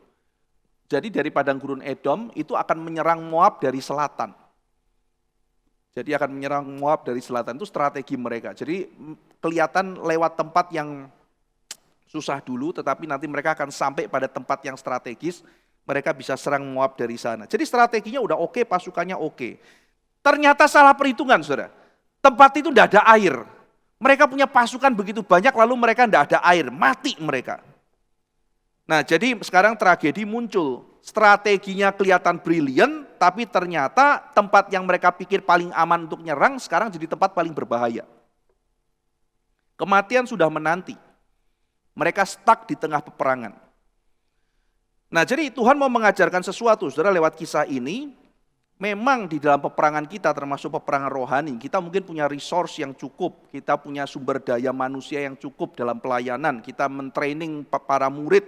[SPEAKER 1] Jadi dari padang gurun Edom itu akan menyerang Moab dari selatan. Jadi akan menyerang Moab dari selatan, itu strategi mereka. Jadi kelihatan lewat tempat yang susah dulu, tetapi nanti mereka akan sampai pada tempat yang strategis, mereka bisa serang Moab dari sana. Jadi strateginya udah oke, pasukannya oke. Ternyata salah perhitungan, saudara. Tempat itu tidak ada air. Mereka punya pasukan begitu banyak, lalu mereka tidak ada air, mati mereka. Nah, jadi sekarang tragedi muncul. Strateginya kelihatan brilian, tapi ternyata tempat yang mereka pikir paling aman untuk nyerang, sekarang jadi tempat paling berbahaya. Kematian sudah menanti. Mereka stuck di tengah peperangan. Nah, jadi Tuhan mau mengajarkan sesuatu, saudara, lewat kisah ini. Memang di dalam peperangan kita, termasuk peperangan rohani, kita mungkin punya resource yang cukup, kita punya sumber daya manusia yang cukup dalam pelayanan, kita mentraining para murid,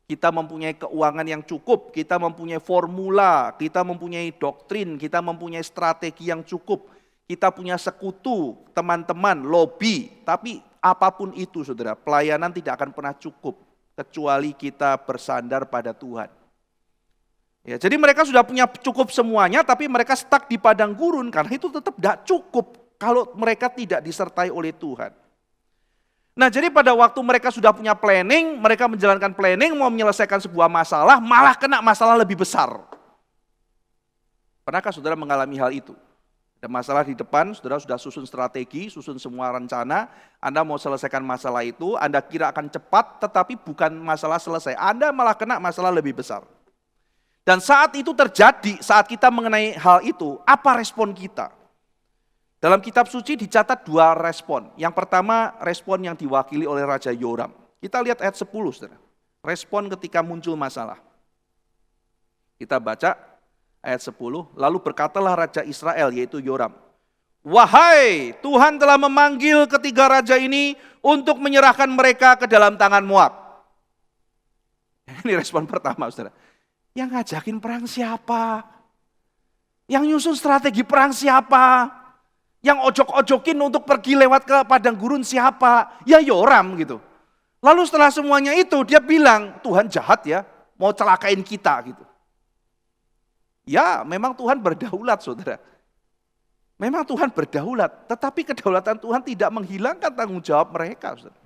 [SPEAKER 1] kita mempunyai keuangan yang cukup, kita mempunyai formula, kita mempunyai doktrin, kita mempunyai strategi yang cukup, kita punya sekutu, teman-teman, lobby, tapi apapun itu, saudara, pelayanan tidak akan pernah cukup, kecuali kita bersandar pada Tuhan. Ya, jadi mereka sudah punya cukup semuanya, tapi mereka stuck di padang gurun karena itu tetap tidak cukup kalau mereka tidak disertai oleh Tuhan. Nah, jadi pada waktu mereka sudah punya planning, mereka menjalankan planning, mau menyelesaikan sebuah masalah, malah kena masalah lebih besar. Pernahkah saudara mengalami hal itu? Ada masalah di depan, saudara sudah susun strategi, susun semua rencana, Anda mau selesaikan masalah itu, Anda kira akan cepat, tetapi bukan masalah selesai, Anda malah kena masalah lebih besar. Dan saat itu terjadi, saat kita mengenai hal itu, apa respon kita? Dalam kitab suci dicatat 2 respon. Yang pertama, respon yang diwakili oleh Raja Yoram. Kita lihat ayat 10, saudara. Respon ketika muncul masalah. Kita baca ayat 10, lalu berkatalah Raja Israel, yaitu Yoram, wahai, Tuhan telah memanggil ketiga raja ini untuk menyerahkan mereka ke dalam tangan Moab. Ini respon pertama, saudara. Yang ngajakin perang siapa? Yang nyusun strategi perang siapa? Yang ojok-ojokin untuk pergi lewat ke padang gurun siapa? Ya Yoram gitu. Lalu setelah semuanya itu dia bilang, Tuhan jahat ya, mau celakain kita gitu. Ya memang Tuhan berdaulat, saudara. Memang Tuhan berdaulat, tetapi kedaulatan Tuhan tidak menghilangkan tanggung jawab mereka, saudara.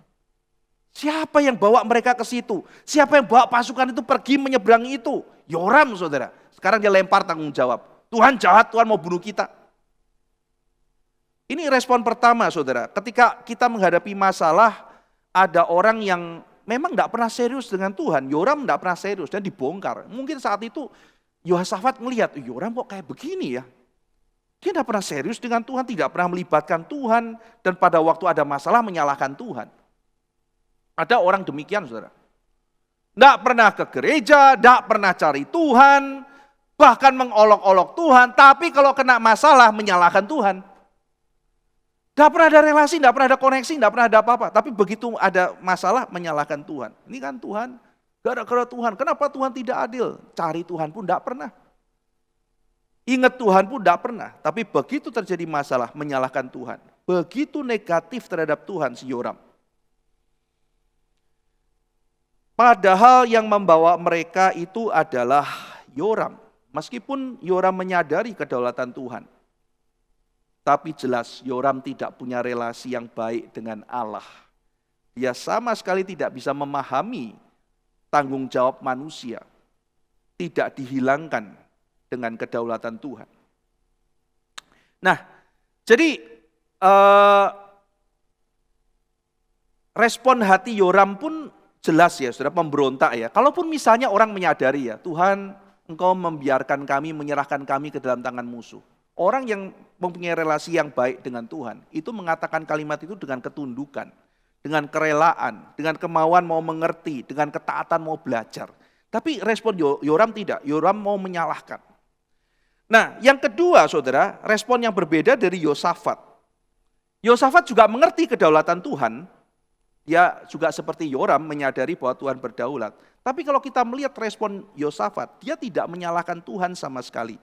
[SPEAKER 1] Siapa yang bawa mereka ke situ? Siapa yang bawa pasukan itu pergi menyeberangi itu? Yoram, saudara. Sekarang dia lempar tanggung jawab. Tuhan jahat, Tuhan mau bunuh kita. Ini respon pertama, saudara. Ketika kita menghadapi masalah, ada orang yang memang tidak pernah serius dengan Tuhan. Yoram tidak pernah serius dan dibongkar. Mungkin saat itu Yehosafat melihat, Yoram kok kayak begini ya. Dia tidak pernah serius dengan Tuhan, tidak pernah melibatkan Tuhan, dan pada waktu ada masalah menyalahkan Tuhan. Ada orang demikian, saudara. Tidak pernah ke gereja, tidak pernah cari Tuhan, bahkan mengolok-olok Tuhan, tapi kalau kena masalah menyalahkan Tuhan. Tidak pernah ada relasi, tidak pernah ada koneksi, tidak pernah ada apa-apa. Tapi begitu ada masalah menyalahkan Tuhan. Ini kan Tuhan, gara-gara Tuhan. Kenapa Tuhan tidak adil? Cari Tuhan pun tidak pernah. Ingat Tuhan pun tidak pernah. Tapi begitu terjadi masalah menyalahkan Tuhan. Begitu negatif terhadap Tuhan si Yoram. Padahal yang membawa mereka itu adalah Yoram. Meskipun Yoram menyadari kedaulatan Tuhan. Tapi jelas Yoram tidak punya relasi yang baik dengan Allah. Dia sama sekali tidak bisa memahami tanggung jawab manusia. Tidak dihilangkan dengan kedaulatan Tuhan. Nah, jadi Respon hati Yoram pun jelas ya, saudara, pemberontak ya. Kalaupun misalnya orang menyadari ya, Tuhan, Engkau membiarkan kami, menyerahkan kami ke dalam tangan musuh. Orang yang mempunyai relasi yang baik dengan Tuhan, itu mengatakan kalimat itu dengan ketundukan, dengan kerelaan, dengan kemauan mau mengerti, dengan ketaatan mau belajar. Tapi respon Yoram tidak, Yoram mau menyalahkan. Nah, yang kedua saudara, respon yang berbeda dari Yosafat. Yosafat juga mengerti kedaulatan Tuhan, dia juga seperti Yoram menyadari bahwa Tuhan berdaulat. Tapi kalau kita melihat respon Yosafat, dia tidak menyalahkan Tuhan sama sekali.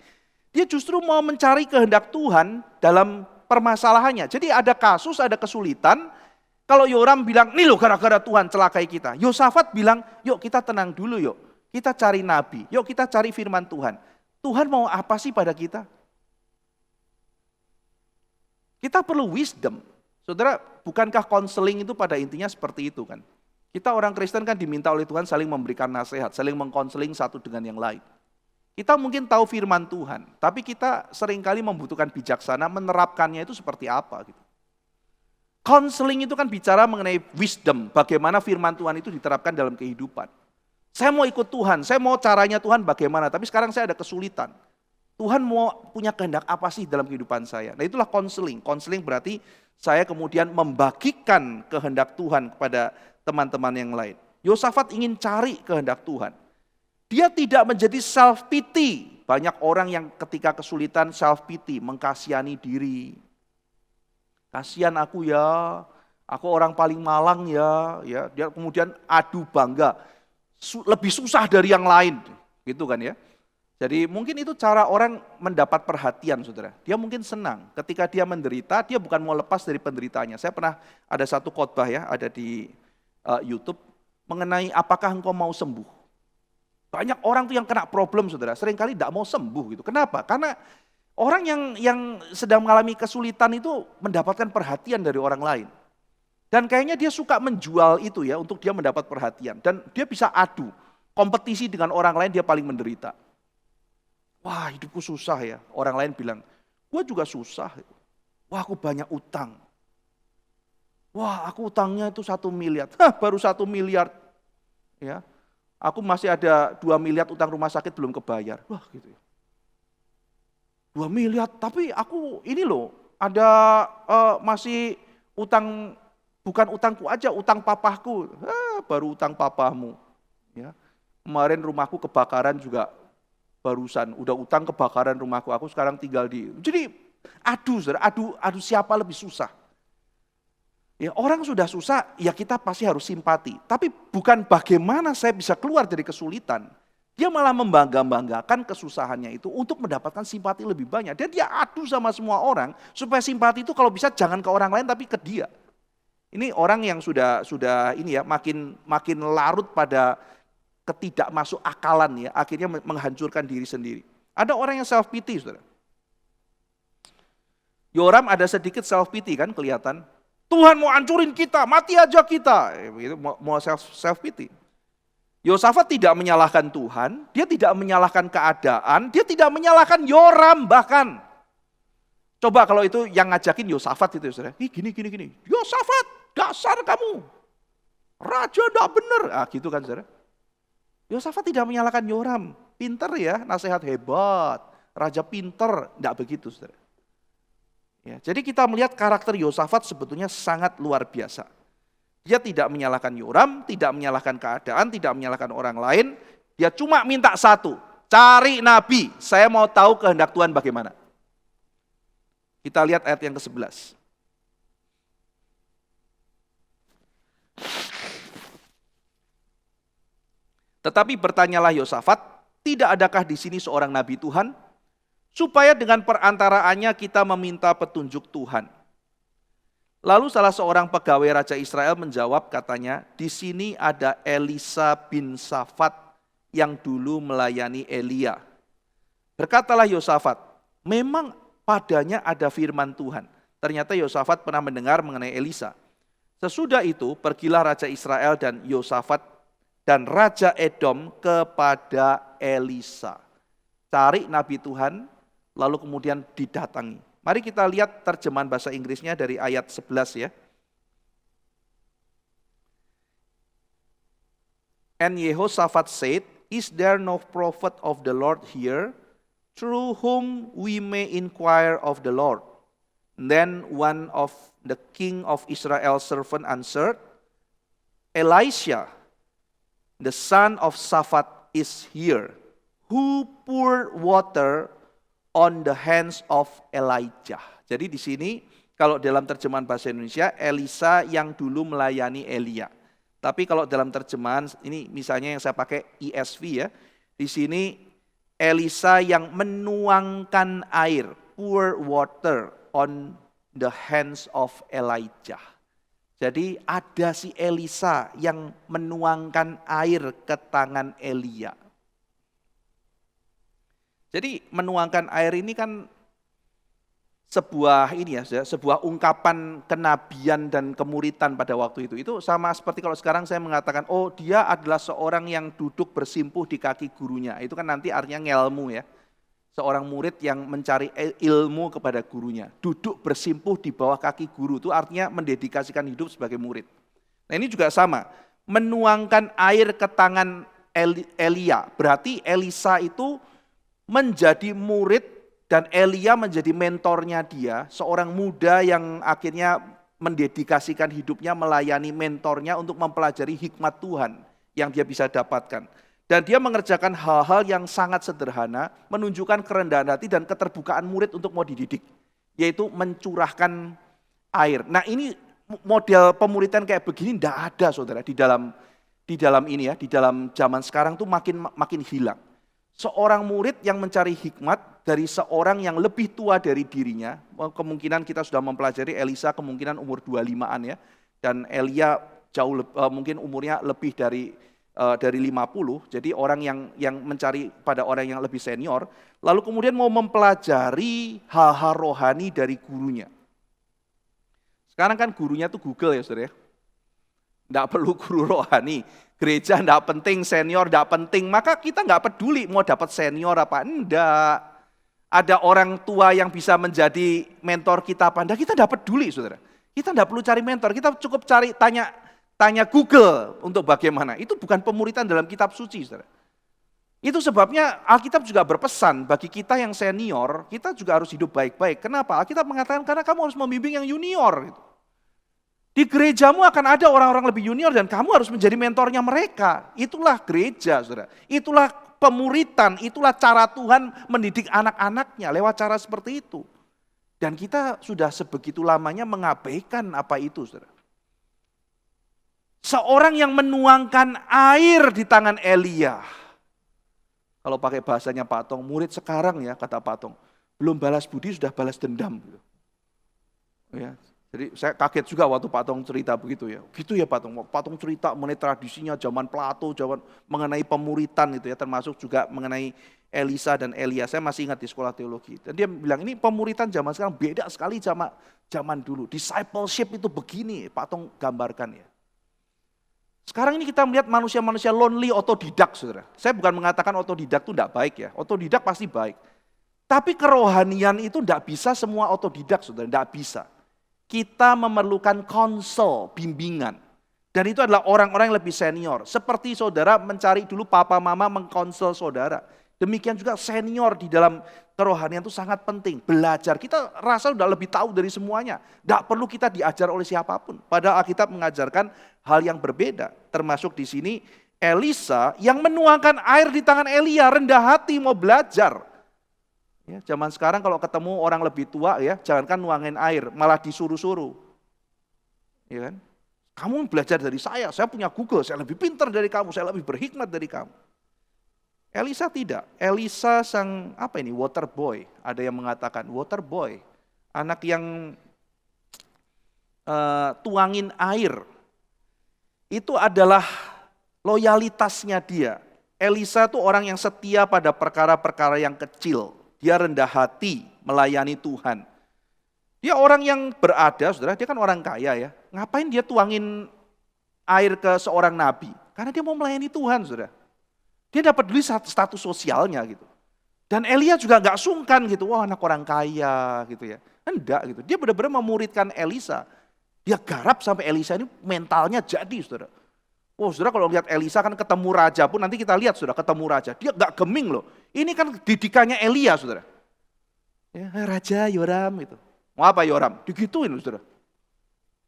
[SPEAKER 1] Dia justru mau mencari kehendak Tuhan dalam permasalahannya. Jadi ada kasus, ada kesulitan. Kalau Yoram bilang, nih loh gara-gara Tuhan celakai kita. Yosafat bilang, yuk kita tenang dulu yuk. Kita cari nabi, yuk kita cari firman Tuhan. Tuhan mau apa sih pada kita? Kita perlu wisdom. Saudara, bukankah konseling itu pada intinya seperti itu kan? Kita orang Kristen kan diminta oleh Tuhan saling memberikan nasihat, saling mengkonseling satu dengan yang lain. Kita mungkin tahu firman Tuhan, tapi kita seringkali membutuhkan bijaksana menerapkannya itu seperti apa gitu. Konseling itu kan bicara mengenai wisdom, bagaimana firman Tuhan itu diterapkan dalam kehidupan. Saya mau ikut Tuhan, saya mau caranya Tuhan bagaimana, tapi sekarang saya ada kesulitan. Tuhan mau punya kehendak apa sih dalam kehidupan saya? Nah itulah konseling. Konseling berarti saya kemudian membagikan kehendak Tuhan kepada teman-teman yang lain. Yosafat ingin cari kehendak Tuhan. Dia tidak menjadi self pity. Banyak orang yang ketika kesulitan self pity, mengkasihani diri. Kasihan aku ya, aku orang paling malang ya. Dia kemudian adu bangga, lebih susah dari yang lain, gitu kan ya. Jadi mungkin itu cara orang mendapat perhatian saudara. Dia mungkin senang ketika dia menderita, dia bukan mau lepas dari penderitanya. Saya pernah ada satu khotbah ya, ada di YouTube, mengenai apakah engkau mau sembuh. Banyak orang tuh yang kena problem saudara, seringkali tidak mau sembuh gitu. Kenapa? Karena orang yang sedang mengalami kesulitan itu mendapatkan perhatian dari orang lain. Dan kayaknya dia suka menjual itu ya, untuk dia mendapat perhatian. Dan dia bisa adu, kompetisi dengan orang lain, dia paling menderita. Wah hidupku susah ya, orang lain bilang, gue juga susah. Wah aku banyak utang. Wah aku utangnya itu 1 miliar, baru 1 miliar. Ya, aku masih ada 2 miliar utang rumah sakit belum kebayar. Wah gitu ya. 2 miliar, tapi aku ini loh, ada masih utang, bukan utangku aja, utang papahku. Baru utang papahmu. Ya. Kemarin rumahku kebakaran juga. Barusan udah utang kebakaran rumahku, aku sekarang tinggal di. Jadi adu siapa lebih susah. Ya orang sudah susah, ya kita pasti harus simpati. Tapi bukan bagaimana saya bisa keluar dari kesulitan. Dia malah membanggakan kesusahannya itu untuk mendapatkan simpati lebih banyak. Dan dia adu sama semua orang supaya simpati itu kalau bisa jangan ke orang lain tapi ke dia. Ini orang yang sudah ini ya makin larut pada ketidak masuk akalan ya, akhirnya menghancurkan diri sendiri. Ada orang yang self pity, saudara. Yoram ada sedikit self pity kan kelihatan. Tuhan mau hancurin kita, mati aja kita. Mau self pity. Yosafat tidak menyalahkan Tuhan, dia tidak menyalahkan keadaan, dia tidak menyalahkan Yoram bahkan. Coba kalau itu yang ngajakin Yosafat itu, saudara. Gini. Yosafat, dasar kamu. Raja enggak benar. Gitu kan, saudara. Yosafat tidak menyalahkan Yoram, pinter ya, nasihat hebat, raja pinter, enggak begitu saudara. Ya, jadi kita melihat karakter Yosafat sebetulnya sangat luar biasa. Dia tidak menyalahkan Yoram, tidak menyalahkan keadaan, tidak menyalahkan orang lain, dia cuma minta satu, cari nabi, saya mau tahu kehendak Tuhan bagaimana. Kita lihat ayat yang ke-11. Tetapi bertanyalah Yosafat, tidak adakah di sini seorang nabi Tuhan, supaya dengan perantaraannya kita meminta petunjuk Tuhan. Lalu salah seorang pegawai Raja Israel menjawab katanya, di sini ada Elisa bin Safat yang dulu melayani Elia. Berkatalah Yosafat, memang padanya ada firman Tuhan. Ternyata Yosafat pernah mendengar mengenai Elisa. Sesudah itu pergilah Raja Israel dan Yosafat dan Raja Edom kepada Elisa. Cari nabi Tuhan, lalu kemudian didatangi. Mari kita lihat terjemahan bahasa Inggrisnya dari ayat 11 ya. And Jehoshaphat said, "Is there no prophet of the Lord here, through whom we may inquire of the Lord?" Then one of the king of Israel's servant answered, "Elisha, the son of Shaphat, is here, who poured water on the hands of Elijah." Jadi di sini kalau dalam terjemahan bahasa Indonesia, Elisa yang dulu melayani Elia. Tapi kalau dalam terjemahan ini misalnya yang saya pakai ESV ya, di sini Elisa yang menuangkan air, pour water on the hands of Elijah. Jadi ada si Elisa yang menuangkan air ke tangan Elia. Jadi menuangkan air ini kan sebuah ungkapan kenabian dan kemuritan pada waktu itu. Itu sama seperti kalau sekarang saya mengatakan, oh dia adalah seorang yang duduk bersimpuh di kaki gurunya. Itu kan nanti artinya ngelmu ya. Seorang murid yang mencari ilmu kepada gurunya. Duduk bersimpuh di bawah kaki guru itu artinya mendedikasikan hidup sebagai murid. Nah ini juga sama, menuangkan air ke tangan Elia. Berarti Elisa itu menjadi murid dan Elia menjadi mentornya dia, seorang muda yang akhirnya mendedikasikan hidupnya melayani mentornya untuk mempelajari hikmat Tuhan yang dia bisa dapatkan. Dan dia mengerjakan hal-hal yang sangat sederhana, menunjukkan kerendahan hati dan keterbukaan murid untuk mau dididik, yaitu mencurahkan air. Nah ini model pemuridan kayak begini tidak ada saudara di dalam ini ya, di dalam zaman sekarang tuh makin hilang. Seorang murid yang mencari hikmat dari seorang yang lebih tua dari dirinya, kemungkinan kita sudah mempelajari Elisa kemungkinan umur 25-an ya, dan Elia mungkin umurnya lebih dari 50, jadi orang yang mencari pada orang yang lebih senior, lalu kemudian mau mempelajari hal-hal rohani dari gurunya. Sekarang kan gurunya tuh Google ya saudara ya, tidak perlu guru rohani. Gereja enggak penting, senior enggak penting, maka kita enggak peduli mau dapat senior apa enggak. Ada orang tua yang bisa menjadi mentor kita apa enggak, kita enggak peduli saudara. Kita enggak perlu cari mentor, kita cukup cari tanya Google untuk bagaimana. Itu bukan pemuritan dalam kitab suci saudara. Itu sebabnya Alkitab juga berpesan bagi kita yang senior, kita juga harus hidup baik-baik. Kenapa? Alkitab mengatakan karena kamu harus membimbing yang junior gitu. Di gerejamu akan ada orang-orang lebih junior dan kamu harus menjadi mentornya mereka. Itulah gereja, saudara. Itulah pemuritan, itulah cara Tuhan mendidik anak-anaknya lewat cara seperti itu. Dan kita sudah sebegitu lamanya mengabaikan apa itu, saudara. Seorang yang menuangkan air di tangan Elia. Kalau pakai bahasanya Pak Tong, murid sekarang ya, kata Pak Tong, belum balas budi sudah balas dendam. Ya. Jadi saya kaget juga waktu Pak Tong cerita begitu ya. Gitu ya Pak Tong. Pak Tong cerita mengenai tradisinya zaman Plato, mengenai pemuritan itu ya, termasuk juga mengenai Elisa dan Elia. Saya masih ingat di sekolah teologi. Dan dia bilang ini pemuritan zaman sekarang beda sekali sama zaman dulu. Discipleship itu begini, Pak Tong gambarkan ya. Sekarang ini kita melihat manusia-manusia lonely, otodidak saudara. Saya bukan mengatakan otodidak itu tidak baik ya. Otodidak pasti baik. Tapi kerohanian itu tidak bisa semua otodidak saudara, tidak bisa. Kita memerlukan konsel, bimbingan. Dan itu adalah orang-orang yang lebih senior. Seperti saudara mencari dulu papa mama mengkonsel saudara. Demikian juga senior di dalam kerohanian itu sangat penting. Belajar, kita rasa sudah lebih tahu dari semuanya. Tidak perlu kita diajar oleh siapapun. Padahal Alkitab mengajarkan hal yang berbeda. Termasuk di sini Elisa yang menuangkan air di tangan Elia, rendah hati mau belajar. Ya, zaman sekarang kalau ketemu orang lebih tua ya, jangankan nuangin air, malah disuruh-suruh. Ya kan? Kamu belajar dari saya punya Google, saya lebih pintar dari kamu, saya lebih berhikmat dari kamu. Elisa tidak, Elisa sang water boy, ada yang mengatakan water boy, anak yang tuangin air. Itu adalah loyalitasnya dia. Elisa itu orang yang setia pada perkara-perkara yang kecil. Dia rendah hati melayani Tuhan. Dia orang yang berada, saudara, dia kan orang kaya ya. Ngapain dia tuangin air ke seorang nabi? Karena dia mau melayani Tuhan, saudara. Dia dapat dulu status sosialnya gitu. Dan Elia juga gak sungkan gitu, wah anak orang kaya gitu ya. Enggak gitu, dia benar-benar memuridkan Elisa. Dia garap sampai Elisa ini mentalnya jadi, saudara. Oh saudara kalau lihat Elisa kan ketemu raja pun, nanti kita lihat saudara ketemu raja, dia gak geming loh. Ini kan didikannya Elia saudara. Ya, Raja Yoram itu. Mau apa Yoram? Digituin saudara.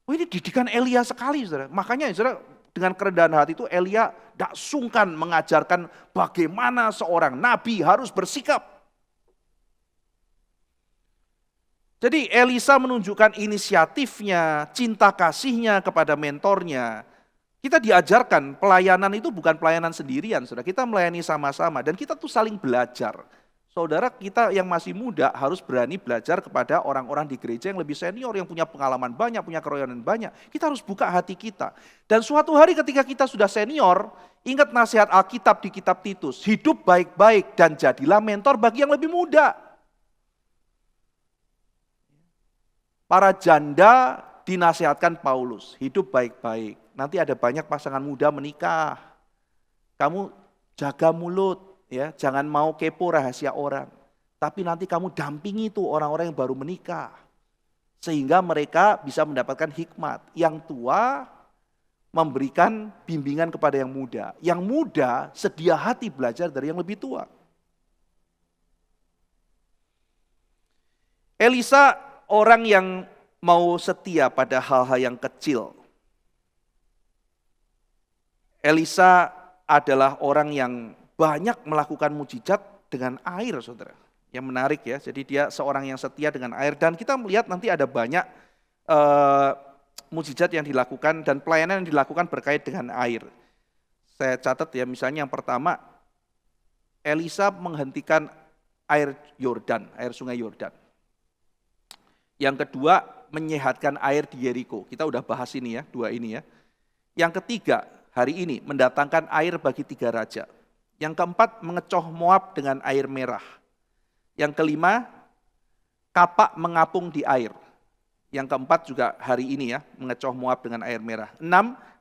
[SPEAKER 1] Oh ini didikan Elia sekali saudara. Makanya saudara dengan kerendahan hati itu Elia gak sungkan mengajarkan bagaimana seorang nabi harus bersikap. Jadi Elisa menunjukkan inisiatifnya, cinta kasihnya kepada mentornya. Kita diajarkan pelayanan itu bukan pelayanan sendirian, saudara. Kita melayani sama-sama dan kita tuh saling belajar. Saudara kita yang masih muda harus berani belajar kepada orang-orang di gereja yang lebih senior, yang punya pengalaman banyak, punya keroyonan banyak. Kita harus buka hati kita. Dan suatu hari ketika kita sudah senior, ingat nasihat Alkitab di kitab Titus, hidup baik-baik dan jadilah mentor bagi yang lebih muda. Para janda dinasihatkan Paulus, hidup baik-baik. Nanti ada banyak pasangan muda menikah. Kamu jaga mulut, ya, jangan mau kepo rahasia orang. Tapi nanti kamu dampingi tuh orang-orang yang baru menikah. Sehingga mereka bisa mendapatkan hikmat. Yang tua memberikan bimbingan kepada yang muda. Yang muda sedia hati belajar dari yang lebih tua. Elisa orang yang mau setia pada hal-hal yang kecil. Elisa adalah orang yang banyak melakukan mujizat dengan air, saudara. Yang menarik ya, jadi dia seorang yang setia dengan air. Dan kita melihat nanti ada banyak mujizat yang dilakukan dan pelayanan yang dilakukan berkait dengan air. Saya catat ya, misalnya yang pertama, Elisa menghentikan air Yordan, air sungai Yordan. Yang kedua, menyehatkan air di Yeriko. Kita udah bahas ini ya, dua ini ya. Yang ketiga, hari ini mendatangkan air bagi 3 raja. Yang keempat, mengecoh Moab dengan air merah. Yang kelima, kapak mengapung di air. Yang keempat juga hari ini ya, mengecoh Moab dengan air merah. 6,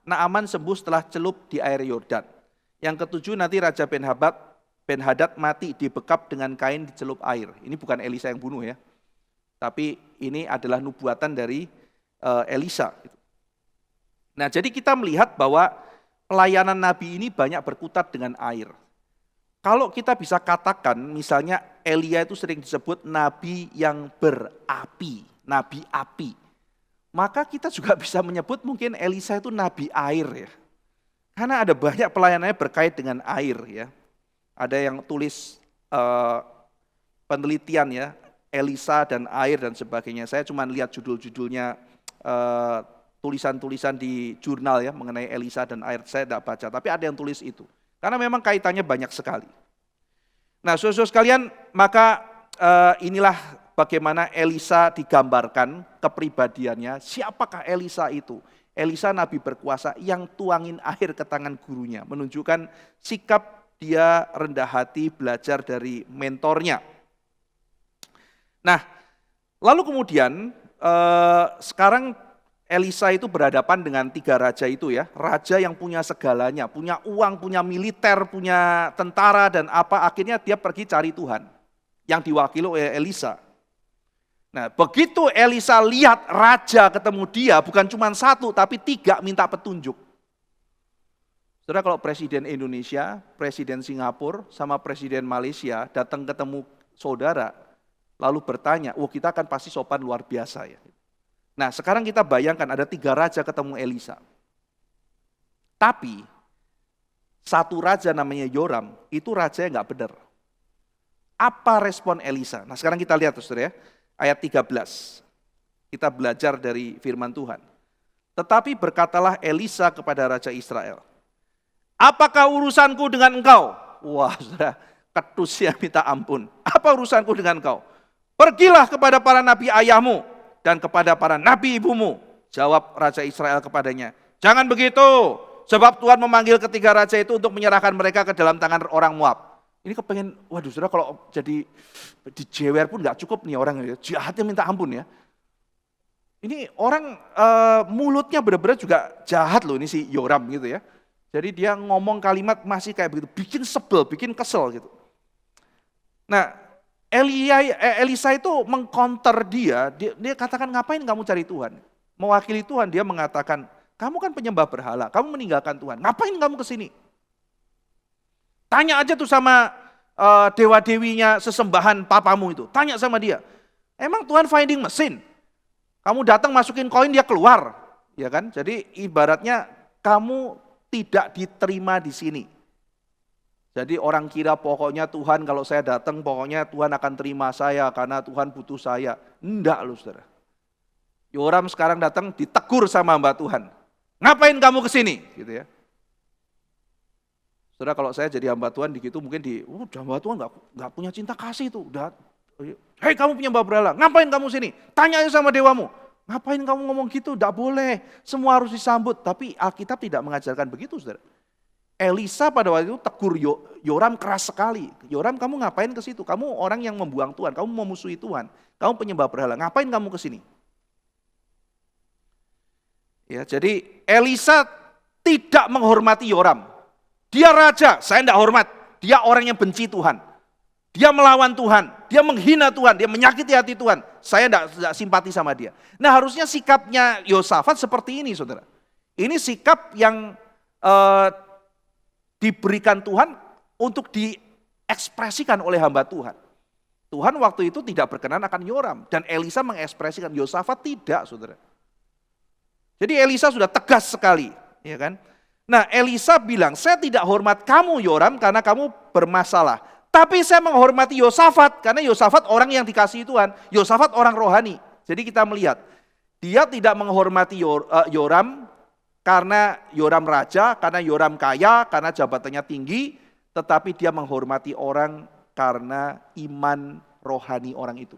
[SPEAKER 1] Naaman sembuh setelah celup di air Yordan. Yang ketujuh, nanti Raja Ben-Hadad mati dibekap dengan kain dicelup air. Ini bukan Elisa yang bunuh ya. Tapi ini adalah nubuatan dari Elisa. Nah, jadi kita melihat bahwa pelayanan Nabi ini banyak berkutat dengan air. Kalau kita bisa katakan, misalnya Elia itu sering disebut Nabi yang berapi, Nabi api. Maka kita juga bisa menyebut mungkin Elisa itu Nabi air ya. Karena ada banyak pelayanannya berkait dengan air ya. Ada yang tulis penelitian ya, Elisa dan air dan sebagainya. Saya cuma lihat judul-judulnya, tulisan-tulisan di jurnal ya mengenai Elisa dan air. Saya tidak baca, tapi ada yang tulis itu. Karena memang kaitannya banyak sekali. Nah, saudara-saudara sekalian, maka inilah bagaimana Elisa digambarkan kepribadiannya. Siapakah Elisa itu? Elisa nabi berkuasa yang tuangin air ke tangan gurunya. Menunjukkan sikap dia rendah hati belajar dari mentornya. Nah, lalu kemudian sekarang Elisa itu berhadapan dengan 3 raja itu ya. Raja yang punya segalanya, punya uang, punya militer, punya tentara dan apa. Akhirnya dia pergi cari Tuhan yang diwakili oleh Elisa. Nah, begitu Elisa lihat raja ketemu dia, bukan cuma 1 tapi 3 minta petunjuk. Saudara, kalau Presiden Indonesia, Presiden Singapura, sama Presiden Malaysia datang ketemu saudara, lalu bertanya, kita akan pasti sopan luar biasa ya. Nah, sekarang kita bayangkan ada 3 raja ketemu Elisa. Tapi, 1 raja namanya Yoram, itu raja yang gak benar. Apa respon Elisa? Nah, sekarang kita lihat saudara ya, ayat 13. Kita belajar dari firman Tuhan. Tetapi berkatalah Elisa kepada Raja Israel, apakah urusanku dengan engkau? Wah, saudara, ketusnya minta ampun. Apa urusanku dengan engkau? Pergilah kepada para nabi ayahmu dan kepada para nabi ibumu. Jawab Raja Israel kepadanya, jangan begitu, sebab Tuhan memanggil ketiga raja itu untuk menyerahkan mereka ke dalam tangan orang Moab. Ini kepengen, waduh saudara, kalau jadi dijewer pun gak cukup nih orang, jahatnya minta ampun ya. Ini orang mulutnya benar-benar juga jahat loh, ini si Yoram gitu ya. Jadi dia ngomong kalimat masih kayak begitu, bikin sebel, bikin kesel gitu. Nah, Elisa itu mengcounter dia katakan, ngapain kamu cari Tuhan? Mewakili Tuhan, dia mengatakan, Kamu kan penyembah berhala, kamu meninggalkan Tuhan. Ngapain kamu ke sini? Tanya aja tuh sama dewa-dewinya sesembahan papamu itu. Tanya sama dia. Emang Tuhan finding mesin? Kamu datang masukin koin dia keluar, ya kan? Jadi ibaratnya kamu tidak diterima di sini. Jadi orang kira pokoknya Tuhan kalau saya datang pokoknya Tuhan akan terima saya karena Tuhan butuh saya. Enggak loh saudara. Yoram sekarang datang ditegur sama hamba Tuhan. Ngapain kamu ke sini? Gitu ya. Saudara kalau saya jadi hamba Tuhan gitu mungkin hamba Tuhan nggak punya cinta kasih tuh. Hei kamu penyembah berhala, ngapain kamu sini? Tanya aja sama dewamu. Ngapain kamu ngomong gitu? Enggak boleh. Semua harus disambut. Tapi Alkitab tidak mengajarkan begitu saudara. Elisa pada waktu itu tegur Yoram keras sekali. Yoram kamu ngapain ke situ? Kamu orang yang membuang Tuhan, kamu memusuhi Tuhan. Kamu penyembah berhala, ngapain kamu ke sini? Ya, jadi Elisa tidak menghormati Yoram. Dia raja, saya tidak hormat. Dia orang yang benci Tuhan. Dia melawan Tuhan, dia menghina Tuhan, dia menyakiti hati Tuhan. Saya tidak simpati sama dia. Nah harusnya sikapnya Yosafat seperti ini saudara. Ini sikap yang diberikan Tuhan untuk diekspresikan oleh hamba Tuhan. Tuhan waktu itu tidak berkenan akan Yoram. Dan Elisa mengekspresikan, Yosafat tidak saudara. Jadi Elisa sudah tegas sekali. Ya kan? Nah Elisa bilang, saya tidak hormat kamu Yoram karena kamu bermasalah. Tapi saya menghormati Yosafat karena Yosafat orang yang dikasihi Tuhan. Yosafat orang rohani. Jadi kita melihat, dia tidak menghormati Yoram karena Yoram raja, karena Yoram kaya, karena jabatannya tinggi, tetapi dia menghormati orang karena iman rohani orang itu.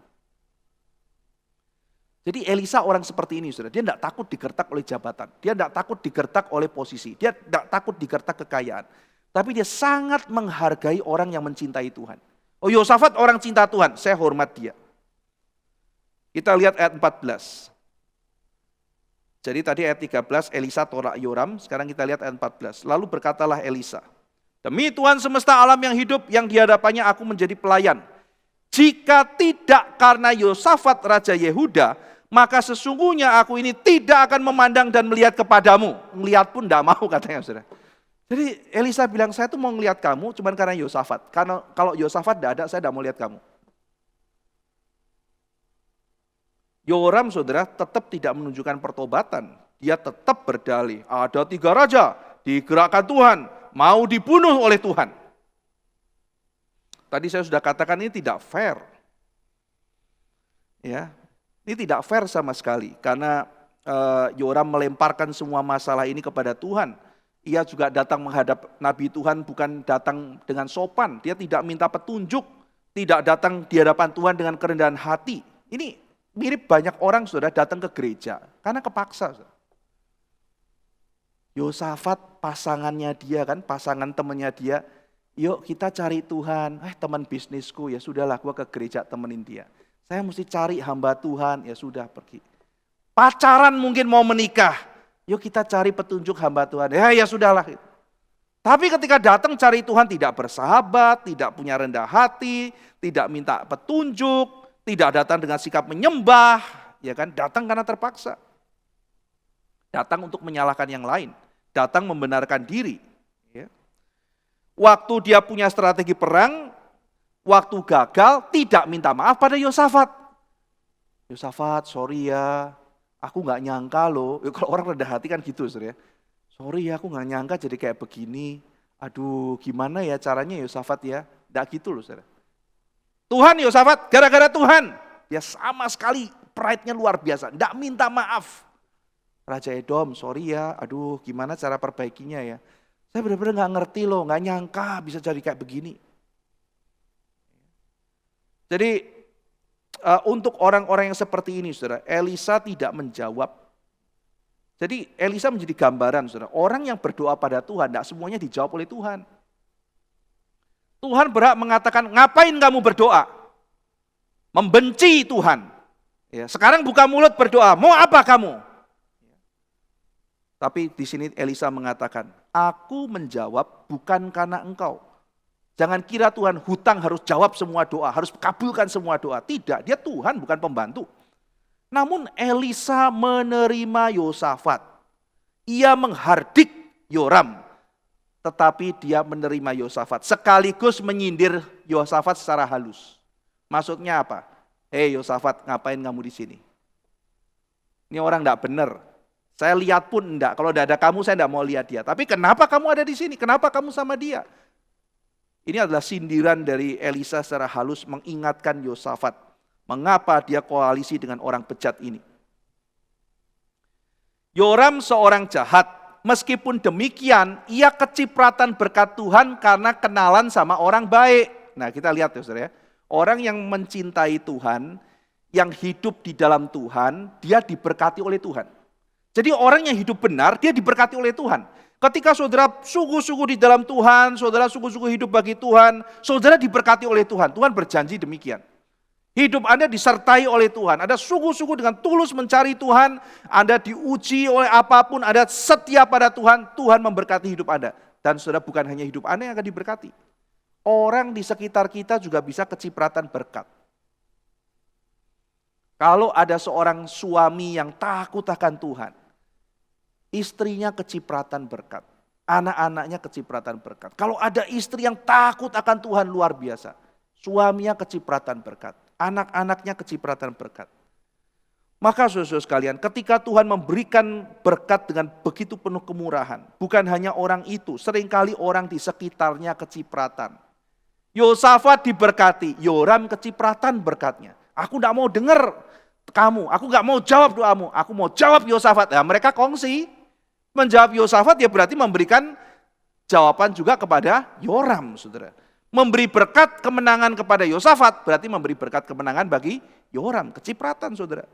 [SPEAKER 1] Jadi Elisa orang seperti ini, saudara. Dia tidak takut digertak oleh jabatan, dia tidak takut digertak oleh posisi, dia tidak takut digertak kekayaan. Tapi dia sangat menghargai orang yang mencintai Tuhan. Oh Yosafat orang cinta Tuhan, saya hormat dia. Kita lihat ayat 14. Jadi tadi ayat 13 Elisa tolak Yoram, sekarang kita lihat ayat 14. Lalu berkatalah Elisa, demi Tuhan semesta alam yang hidup yang di hadapannya aku menjadi pelayan. Jika tidak karena Yosafat Raja Yehuda, maka sesungguhnya aku ini tidak akan memandang dan melihat kepadamu. Melihat pun tidak mau katanya saudara. Jadi Elisa bilang saya tuh mau melihat kamu cuman karena Yosafat. Karena kalau Yosafat tidak ada saya tidak mau lihat kamu. Yoram saudara tetap tidak menunjukkan pertobatan. Dia tetap berdalih. Ada 3 raja digerakkan Tuhan. Mau dibunuh oleh Tuhan. Tadi saya sudah katakan ini tidak fair. Ya, ini tidak fair sama sekali. Karena Yoram melemparkan semua masalah ini kepada Tuhan. Ia juga datang menghadap Nabi Tuhan bukan datang dengan sopan. Dia tidak minta petunjuk. Tidak datang di hadapan Tuhan dengan kerendahan hati. Ini mirip banyak orang sudah datang ke gereja karena kepaksa. Yosafat pasangannya dia kan, pasangan temannya dia, yuk kita cari Tuhan, teman bisnisku ya sudahlah gua ke gereja temenin dia. Saya mesti cari hamba Tuhan, ya sudah pergi. Pacaran mungkin mau menikah, yuk kita cari petunjuk hamba Tuhan, ya sudahlah. Tapi ketika datang cari Tuhan tidak bersahabat, tidak punya rendah hati, tidak minta petunjuk, tidak datang dengan sikap menyembah, ya kan? Datang karena terpaksa. Datang untuk menyalahkan yang lain, datang membenarkan diri. Ya. Waktu dia punya strategi perang, waktu gagal tidak minta maaf pada Yosafat. Yosafat, sorry ya, aku nggak nyangka loh. Ya, kalau orang rendah hati kan gitu, ya. Sorry ya, aku nggak nyangka jadi kayak begini. Aduh, gimana ya caranya Yosafat ya? Nggak gitu loh, saudara. Tuhan Yosafat, gara-gara Tuhan, dia sama sekali pride-nya luar biasa, tidak minta maaf. Raja Edom, sorry ya, aduh gimana cara perbaikinya ya. Saya benar-benar nggak ngerti loh, nggak nyangka bisa jadi kayak begini. Jadi untuk orang-orang yang seperti ini saudara, Elisa tidak menjawab. Jadi Elisa menjadi gambaran saudara, orang yang berdoa pada Tuhan, tidak semuanya dijawab oleh Tuhan. Tuhan berhak mengatakan, ngapain kamu berdoa? Membenci Tuhan. Ya, sekarang buka mulut berdoa, mau apa kamu? Tapi di sini Elisa mengatakan, aku menjawab bukan karena engkau. Jangan kira Tuhan hutang harus jawab semua doa, harus kabulkan semua doa. Tidak, dia Tuhan bukan pembantu. Namun Elisa menerima Yosafat. Ia menghardik Yoram, tetapi dia menerima Yosafat. Sekaligus menyindir Yosafat secara halus. Maksudnya apa? Hei Yosafat, ngapain kamu di sini? Ini orang enggak benar. Saya lihat pun enggak. Kalau enggak ada kamu, saya enggak mau lihat dia. Tapi kenapa kamu ada di sini? Kenapa kamu sama dia? Ini adalah sindiran dari Elisa secara halus mengingatkan Yosafat. Mengapa dia koalisi dengan orang bejat ini? Yoram seorang jahat, meskipun demikian ia kecipratan berkat Tuhan karena kenalan sama orang baik. Nah kita lihat ya saudara ya, orang yang mencintai Tuhan, yang hidup di dalam Tuhan, dia diberkati oleh Tuhan. Jadi orang yang hidup benar, dia diberkati oleh Tuhan. Ketika saudara sungguh-sungguh di dalam Tuhan, saudara sungguh-sungguh hidup bagi Tuhan, saudara diberkati oleh Tuhan. Tuhan berjanji demikian. Hidup Anda disertai oleh Tuhan. Anda sungguh-sungguh dengan tulus mencari Tuhan. Anda diuji oleh apapun. Anda setia pada Tuhan. Tuhan memberkati hidup Anda. Dan saudara bukan hanya hidup Anda yang akan diberkati. Orang di sekitar kita juga bisa kecipratan berkat. Kalau ada seorang suami yang takut akan Tuhan. Istrinya kecipratan berkat. Anak-anaknya kecipratan berkat. Kalau ada istri yang takut akan Tuhan luar biasa. Suaminya kecipratan berkat. Anak-anaknya kecipratan berkat. Maka saudara sekalian, ketika Tuhan memberikan berkat dengan begitu penuh kemurahan, bukan hanya orang itu, seringkali orang di sekitarnya kecipratan. Yosafat diberkati, Yoram kecipratan berkatnya. Aku tidak mau dengar kamu, aku tidak mau jawab doamu, aku mau jawab Yosafat. Nah, mereka kongsi, menjawab Yosafat ya berarti memberikan jawaban juga kepada Yoram, saudara. Memberi berkat kemenangan kepada Yosafat berarti memberi berkat kemenangan bagi Yoram, kecipratan saudara.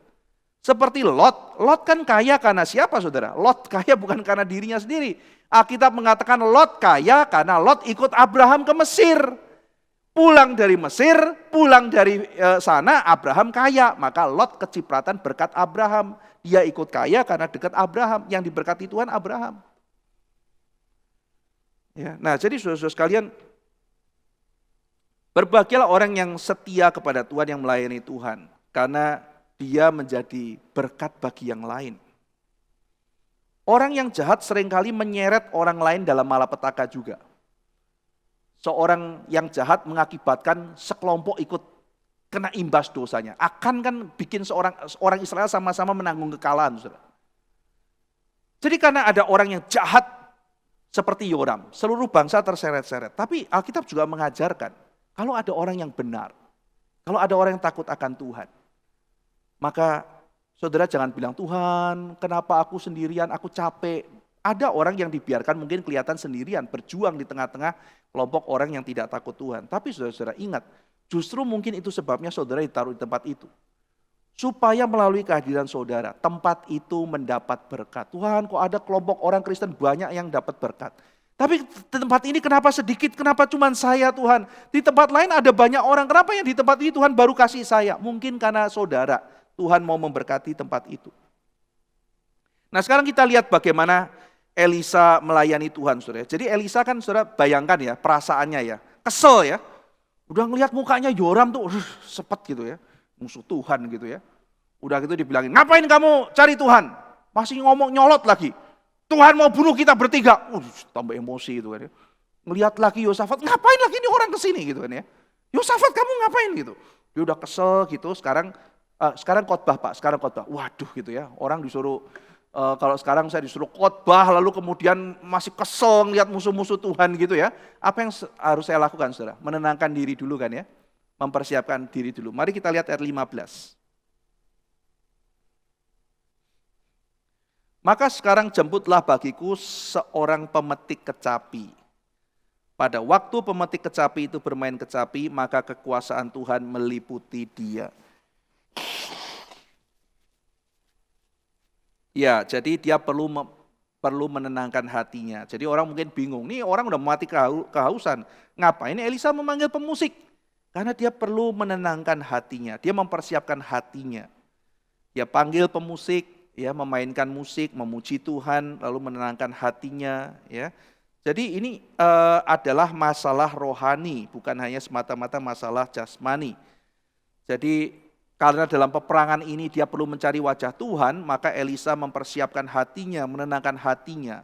[SPEAKER 1] Seperti Lot, Lot kan kaya karena siapa saudara? Lot kaya bukan karena dirinya sendiri. Alkitab mengatakan Lot kaya karena Lot ikut Abraham ke Mesir. Pulang dari Mesir, pulang dari sana Abraham kaya, maka Lot kecipratan berkat Abraham. Dia ikut kaya karena dekat Abraham, yang diberkati Tuhan Abraham. Ya, nah jadi saudara-saudara sekalian, berbahagialah orang yang setia kepada Tuhan, yang melayani Tuhan. Karena dia menjadi berkat bagi yang lain. Orang yang jahat seringkali menyeret orang lain dalam malapetaka juga. Seorang yang jahat mengakibatkan sekelompok ikut kena imbas dosanya. Akan kan bikin orang Israel sama-sama menanggung kekalahan. Saudara. Jadi karena ada orang yang jahat seperti Yoram, seluruh bangsa terseret-seret. Tapi Alkitab juga mengajarkan, kalau ada orang yang benar, kalau ada orang yang takut akan Tuhan, maka saudara jangan bilang, Tuhan kenapa aku sendirian, aku capek. Ada orang yang dibiarkan mungkin kelihatan sendirian, berjuang di tengah-tengah kelompok orang yang tidak takut Tuhan. Tapi saudara-saudara ingat, justru mungkin itu sebabnya saudara ditaruh di tempat itu. Supaya melalui kehadiran saudara, tempat itu mendapat berkat. Tuhan kok ada kelompok orang Kristen banyak yang dapat berkat. Tapi di tempat ini kenapa sedikit, kenapa cuma saya Tuhan? Di tempat lain ada banyak orang, kenapa yang di tempat ini Tuhan baru kasih saya? Mungkin karena saudara, Tuhan mau memberkati tempat itu. Nah sekarang kita lihat bagaimana Elisa melayani Tuhan, saudara. Jadi Elisa kan saudara bayangkan ya, perasaannya ya, kesel ya. Udah ngelihat mukanya Yoram tuh, sepet gitu ya, musuh Tuhan gitu ya. Udah gitu dibilangin, ngapain kamu cari Tuhan? Masih ngomong nyolot lagi. Tuhan mau bunuh kita bertiga. Tambah emosi itu kan ya. Ngelihat lagi Yosafat, ngapain lagi ini orang kesini gitu kan ya. Yosafat kamu ngapain gitu. Dia udah kesel gitu, sekarang khotbah Pak, sekarang khotbah. Waduh gitu ya, orang disuruh, kalau sekarang saya disuruh khotbah lalu kemudian masih kesel ngelihat musuh-musuh Tuhan gitu ya. Apa yang harus saya lakukan saudara? Menenangkan diri dulu kan ya. Mempersiapkan diri dulu. Mari kita lihat ayat 15. Maka sekarang jemputlah bagiku seorang pemetik kecapi. Pada waktu pemetik kecapi itu bermain kecapi, maka kekuasaan Tuhan meliputi dia. Ya, jadi dia perlu menenangkan hatinya. Jadi orang mungkin bingung, nih orang udah mati kehausan. Ngapain Elisa memanggil pemusik? Karena dia perlu menenangkan hatinya, dia mempersiapkan hatinya. Dia panggil pemusik, ya memainkan musik, memuji Tuhan, lalu menenangkan hatinya, ya. Jadi ini adalah masalah rohani, bukan hanya semata-mata masalah jasmani. Jadi Karena dalam peperangan ini dia perlu mencari wajah Tuhan, maka Elisa mempersiapkan hatinya, menenangkan hatinya.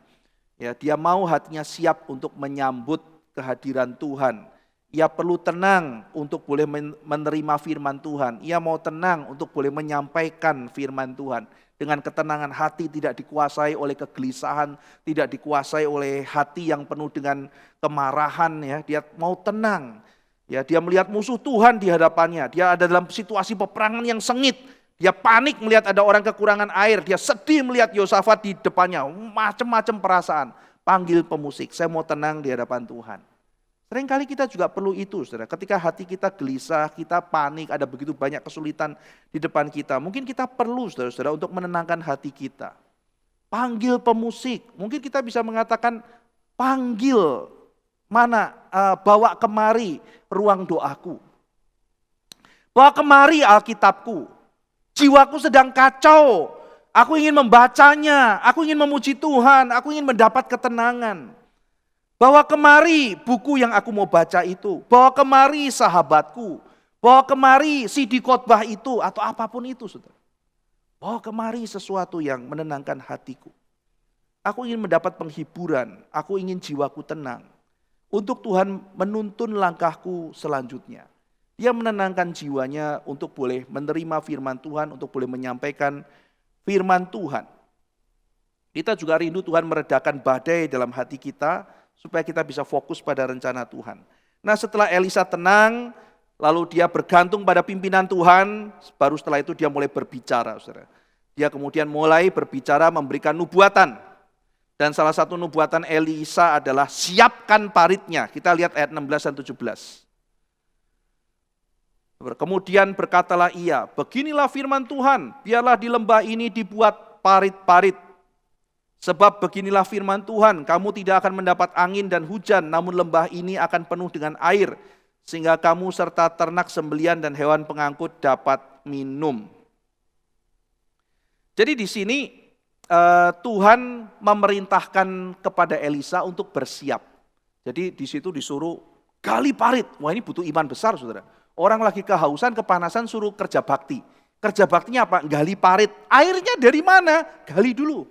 [SPEAKER 1] Ya, dia mau hatinya siap untuk menyambut kehadiran Tuhan. Ia perlu tenang untuk boleh menerima firman Tuhan. Ia mau tenang untuk boleh menyampaikan firman Tuhan. Dengan ketenangan hati, tidak dikuasai oleh kegelisahan, tidak dikuasai oleh hati yang penuh dengan kemarahan. Ya, dia mau tenang. Ya, dia melihat musuh Tuhan di hadapannya. Dia ada dalam situasi peperangan yang sengit. Dia panik melihat ada orang kekurangan air. Dia sedih melihat Yosafat di depannya. Macam-macam perasaan. Panggil pemusik, saya mau tenang di hadapan Tuhan. Seringkali kita juga perlu itu, saudara. Ketika hati kita gelisah, kita panik, ada begitu banyak kesulitan di depan kita. Mungkin kita perlu, saudara-saudara, untuk menenangkan hati kita. Panggil pemusik. Mungkin kita bisa mengatakan, panggil mana, bawa kemari ruang doaku. Bawa kemari Alkitabku. Jiwaku sedang kacau. Aku ingin membacanya, aku ingin memuji Tuhan, aku ingin mendapat ketenangan. Bawa kemari buku yang aku mau baca itu. Bawa kemari sahabatku. Bawa kemari CD khotbah itu atau apapun itu, saudara. Bawa kemari sesuatu yang menenangkan hatiku. Aku ingin mendapat penghiburan. Aku ingin jiwaku tenang. Untuk Tuhan menuntun langkahku selanjutnya. Dia menenangkan jiwanya untuk boleh menerima firman Tuhan, untuk boleh menyampaikan firman Tuhan. Kita juga rindu Tuhan meredakan badai dalam hati kita, supaya kita bisa fokus pada rencana Tuhan. Nah, setelah Elisa tenang, lalu dia bergantung pada pimpinan Tuhan, baru setelah itu dia mulai berbicara, saudara. Dia kemudian mulai berbicara memberikan nubuatan. Dan salah satu nubuatan Elisa adalah siapkan paritnya. Kita lihat ayat 16 dan 17. Kemudian berkatalah ia, beginilah firman Tuhan, biarlah di lembah ini dibuat parit-parit. Sebab beginilah firman Tuhan, kamu tidak akan mendapat angin dan hujan, namun lembah ini akan penuh dengan air, sehingga kamu serta ternak sembelian dan hewan pengangkut dapat minum. Jadi di sini Tuhan memerintahkan kepada Elisa untuk bersiap. Jadi di situ disuruh gali parit. Wah, ini butuh iman besar, saudara. Orang lagi kehausan, kepanasan, suruh kerja bakti. Kerja baktinya apa? Gali parit. Airnya dari mana? Gali dulu.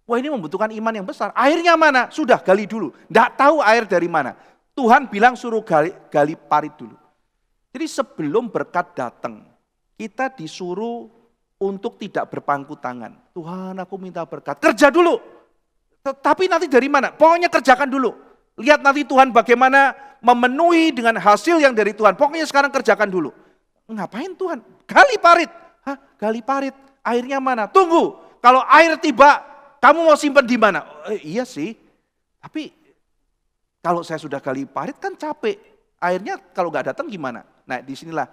[SPEAKER 1] Wah, ini membutuhkan iman yang besar. Airnya mana? Sudah, gali dulu. Tidak tahu air dari mana. Tuhan bilang suruh gali parit dulu. Jadi sebelum berkat datang, kita disuruh untuk tidak berpangku tangan. Tuhan, aku minta berkat. Kerja dulu. Tapi nanti dari mana? Pokoknya kerjakan dulu. Lihat nanti Tuhan bagaimana memenuhi dengan hasil yang dari Tuhan. Pokoknya sekarang kerjakan dulu. Ngapain Tuhan? Gali parit. Hah, gali parit. Airnya mana? Tunggu. Kalau air tiba, kamu mau simpan di mana? Iya sih, tapi kalau saya sudah gali parit kan capek. Airnya kalau nggak datang gimana? Nah, disinilah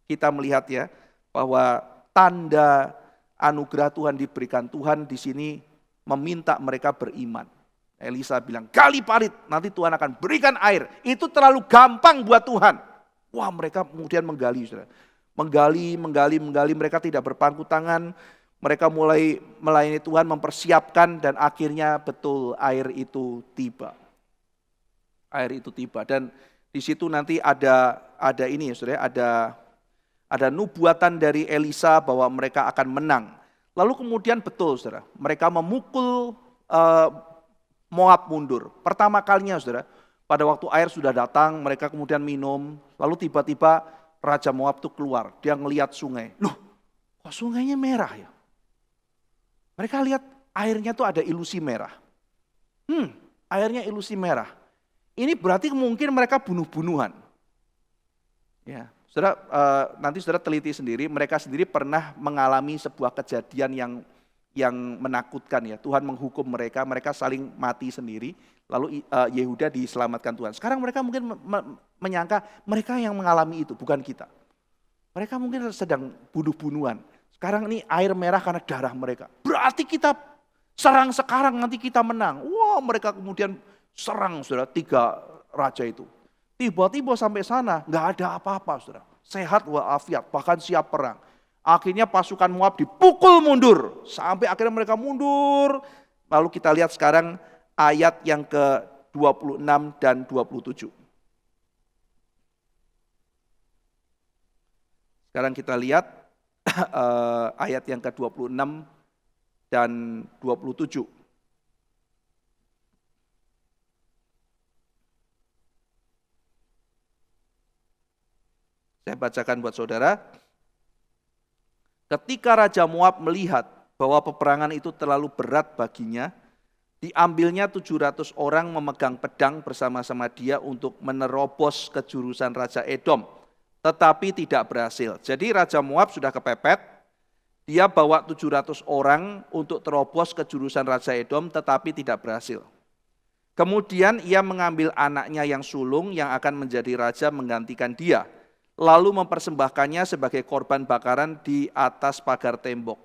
[SPEAKER 1] kita melihat ya bahwa tanda anugerah Tuhan diberikan. Tuhan di sini meminta mereka beriman. Elisa bilang, gali parit, nanti Tuhan akan berikan air. Itu terlalu gampang buat Tuhan. Wah, mereka kemudian menggali, saudara. Menggali, mereka tidak berpangku tangan. Mereka mulai melayani Tuhan, mempersiapkan, dan akhirnya betul air itu tiba. Air itu tiba, dan di situ nanti ada ini ya saudara, ada nubuatan dari Elisa bahwa mereka akan menang. Lalu kemudian betul saudara, mereka memukul Moab mundur. Pertama kalinya saudara, pada waktu air sudah datang, mereka kemudian minum, lalu tiba-tiba Raja Moab itu keluar, dia ngelihat sungai. Loh, kok sungainya merah ya? Mereka lihat airnya tuh ada ilusi merah. Airnya ilusi merah. Ini berarti mungkin mereka bunuh-bunuhan. Ya, saudara, nanti saudara teliti sendiri, mereka sendiri pernah mengalami sebuah kejadian yang menakutkan ya. Tuhan menghukum mereka saling mati sendiri, lalu Yehuda diselamatkan Tuhan. Sekarang mereka mungkin menyangka mereka yang mengalami itu, bukan kita. Mereka mungkin sedang bunuh-bunuhan. Sekarang ini air merah karena darah mereka. Berarti kita serang sekarang, nanti kita menang. Wah, mereka kemudian serang saudara 3 raja itu. Tiba-tiba sampai sana nggak ada apa-apa saudara. Sehat walafiat, bahkan siap perang. Akhirnya pasukan Moab dipukul mundur. Sampai akhirnya mereka mundur. Lalu kita lihat sekarang ayat yang ke-26 dan 27. Sekarang kita lihat ayat yang ke-26 dan 27. Saya bacakan buat saudara. Ketika Raja Moab melihat bahwa peperangan itu terlalu berat baginya, diambilnya 700 orang memegang pedang bersama-sama dia untuk menerobos ke jurusan Raja Edom, tetapi tidak berhasil. Jadi Raja Moab sudah kepepet, dia bawa 700 orang untuk terobos ke jurusan Raja Edom, tetapi tidak berhasil. Kemudian ia mengambil anaknya yang sulung yang akan menjadi raja menggantikan dia, lalu mempersembahkannya sebagai korban bakaran di atas pagar tembok.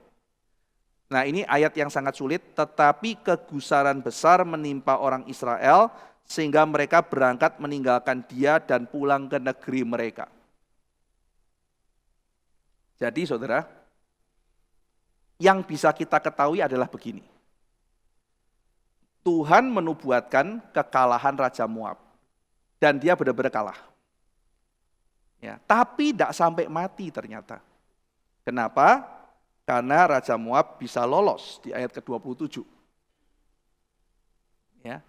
[SPEAKER 1] Nah, ini ayat yang sangat sulit, tetapi kegusaran besar menimpa orang Israel sehingga mereka berangkat meninggalkan dia dan pulang ke negeri mereka. Jadi saudara, yang bisa kita ketahui adalah begini. Tuhan menubuatkan kekalahan Raja Moab dan dia benar-benar kalah. Ya, tapi tidak sampai mati ternyata. Kenapa? Karena Raja Moab bisa lolos di ayat ke-27. Ya.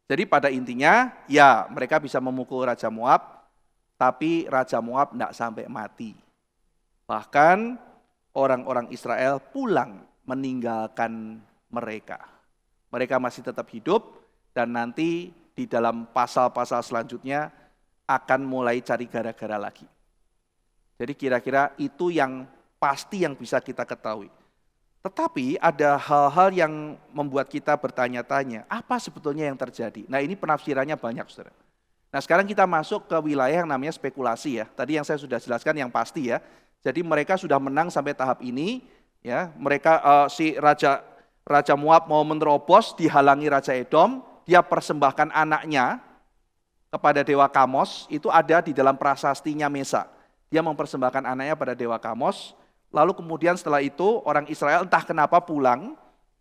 [SPEAKER 1] Jadi pada intinya, ya mereka bisa memukul Raja Moab, tapi Raja Moab tidak sampai mati. Bahkan orang-orang Israel pulang meninggalkan mereka. Mereka masih tetap hidup dan nanti di dalam pasal-pasal selanjutnya akan mulai cari gara-gara lagi. Jadi kira-kira itu yang pasti yang bisa kita ketahui. Tetapi ada hal-hal yang membuat kita bertanya-tanya, apa sebetulnya yang terjadi? Nah, ini penafsirannya banyak, saudara. Nah, sekarang kita masuk ke wilayah yang namanya spekulasi ya. Tadi yang saya sudah jelaskan yang pasti ya. Jadi mereka sudah menang sampai tahap ini, ya. Mereka si Raja Moab mau menerobos, dihalangi Raja Edom, dia persembahkan anaknya kepada Dewa Kamos, itu ada di dalam prasastinya Mesa. Dia mempersembahkan anaknya pada Dewa Kamos, lalu kemudian setelah itu orang Israel entah kenapa pulang,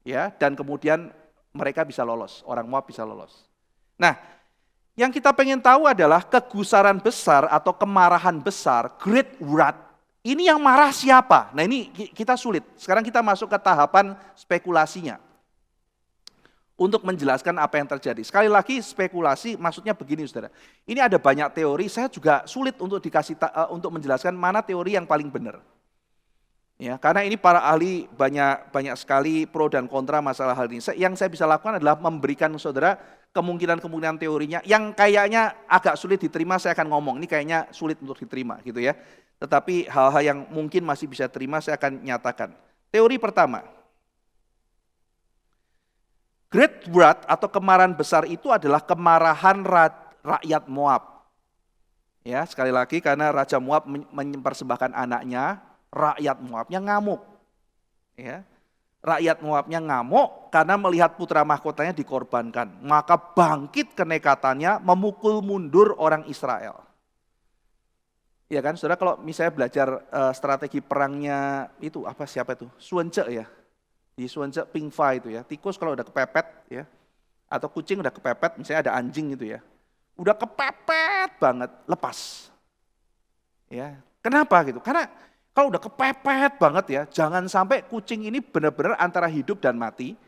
[SPEAKER 1] ya, dan kemudian mereka bisa lolos, orang Moab bisa lolos. Nah, yang kita pengen tahu adalah kegusaran besar atau kemarahan besar, great wrath, ini yang marah siapa? Nah ini kita sulit, sekarang kita masuk ke tahapan spekulasinya. Untuk menjelaskan apa yang terjadi. Sekali lagi spekulasi maksudnya begini saudara. Ini ada banyak teori, saya juga sulit untuk untuk menjelaskan mana teori yang paling benar. Ya, karena ini para ahli banyak sekali pro dan kontra masalah hal ini. Yang saya bisa lakukan adalah memberikan saudara kemungkinan-kemungkinan teorinya yang kayaknya agak sulit diterima, saya akan ngomong. Ini kayaknya sulit untuk diterima gitu ya. Tetapi hal-hal yang mungkin masih bisa terima saya akan nyatakan. Teori pertama. Great wrath atau kemarahan besar itu adalah kemarahan rakyat Moab. Ya, sekali lagi karena Raja Moab mempersembahkan anaknya, rakyat Moabnya ngamuk. Ya. Rakyat Moabnya ngamuk karena melihat putra mahkotanya dikorbankan. Maka bangkit kenekatannya memukul mundur orang Israel. Ya kan, saudara kalau misalnya belajar strategi perangnya itu siapa itu? Suence ya. Di Suence Pingfa itu ya, tikus kalau udah kepepet ya, atau kucing udah kepepet, misalnya ada anjing gitu ya, udah kepepet banget, lepas. Ya, kenapa gitu? Karena kalau udah kepepet banget ya, jangan sampai kucing ini benar-benar antara hidup dan mati.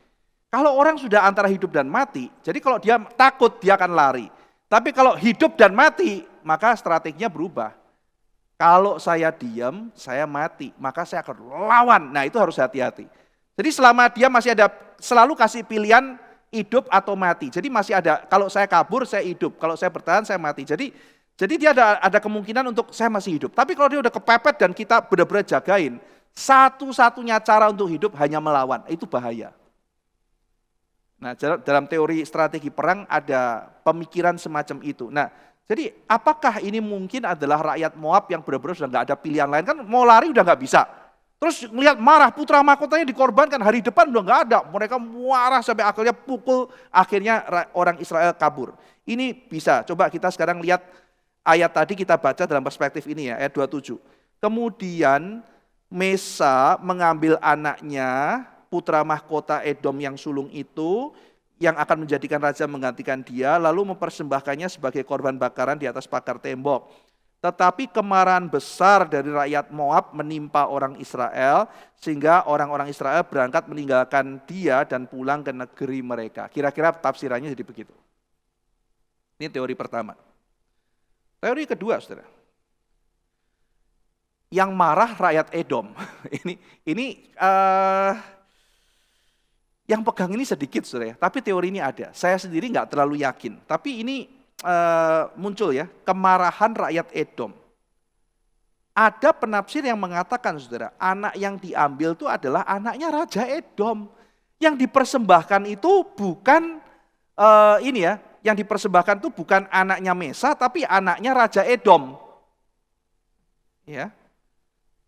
[SPEAKER 1] Kalau orang sudah antara hidup dan mati, jadi kalau dia takut dia akan lari. Tapi kalau hidup dan mati, maka strateginya berubah. Kalau saya diam, saya mati, maka saya akan lawan. Nah itu harus hati-hati. Jadi selama dia masih ada, selalu kasih pilihan hidup atau mati. Jadi masih ada, kalau saya kabur saya hidup, kalau saya bertahan saya mati. Jadi dia ada kemungkinan untuk saya masih hidup. Tapi kalau dia udah kepepet dan kita benar-benar jagain, satu-satunya cara untuk hidup hanya melawan, itu bahaya. Nah dalam teori strategi perang ada pemikiran semacam itu. Nah jadi apakah ini mungkin adalah rakyat Moab yang benar-benar sudah nggak ada pilihan lain, kan mau lari udah nggak bisa. Terus melihat marah, putra mahkotanya dikorbankan, hari depan udah nggak ada. Mereka marah sampai akhirnya pukul, akhirnya orang Israel kabur. Ini bisa, coba kita sekarang lihat ayat tadi kita baca dalam perspektif ini ya, ayat 27. Kemudian Mesa mengambil anaknya, putra mahkota Edom yang sulung itu, yang akan menjadikan raja menggantikan dia, lalu mempersembahkannya sebagai korban bakaran di atas pagar tembok. Tetapi kemarahan besar dari rakyat Moab menimpa orang Israel, sehingga orang-orang Israel berangkat meninggalkan dia dan pulang ke negeri mereka. Kira-kira tafsirannya jadi begitu. Ini teori pertama. Teori kedua, saudara. Yang marah rakyat Edom. Ini yang pegang ini sedikit, saudara. Tapi teori ini ada. Saya sendiri nggak terlalu yakin. Tapi ini muncul ya, kemarahan rakyat Edom. Ada penafsir yang mengatakan, saudara, anak yang diambil itu adalah anaknya Raja Edom. Yang dipersembahkan itu bukan yang dipersembahkan itu bukan anaknya Mesa, tapi anaknya Raja Edom. Ya.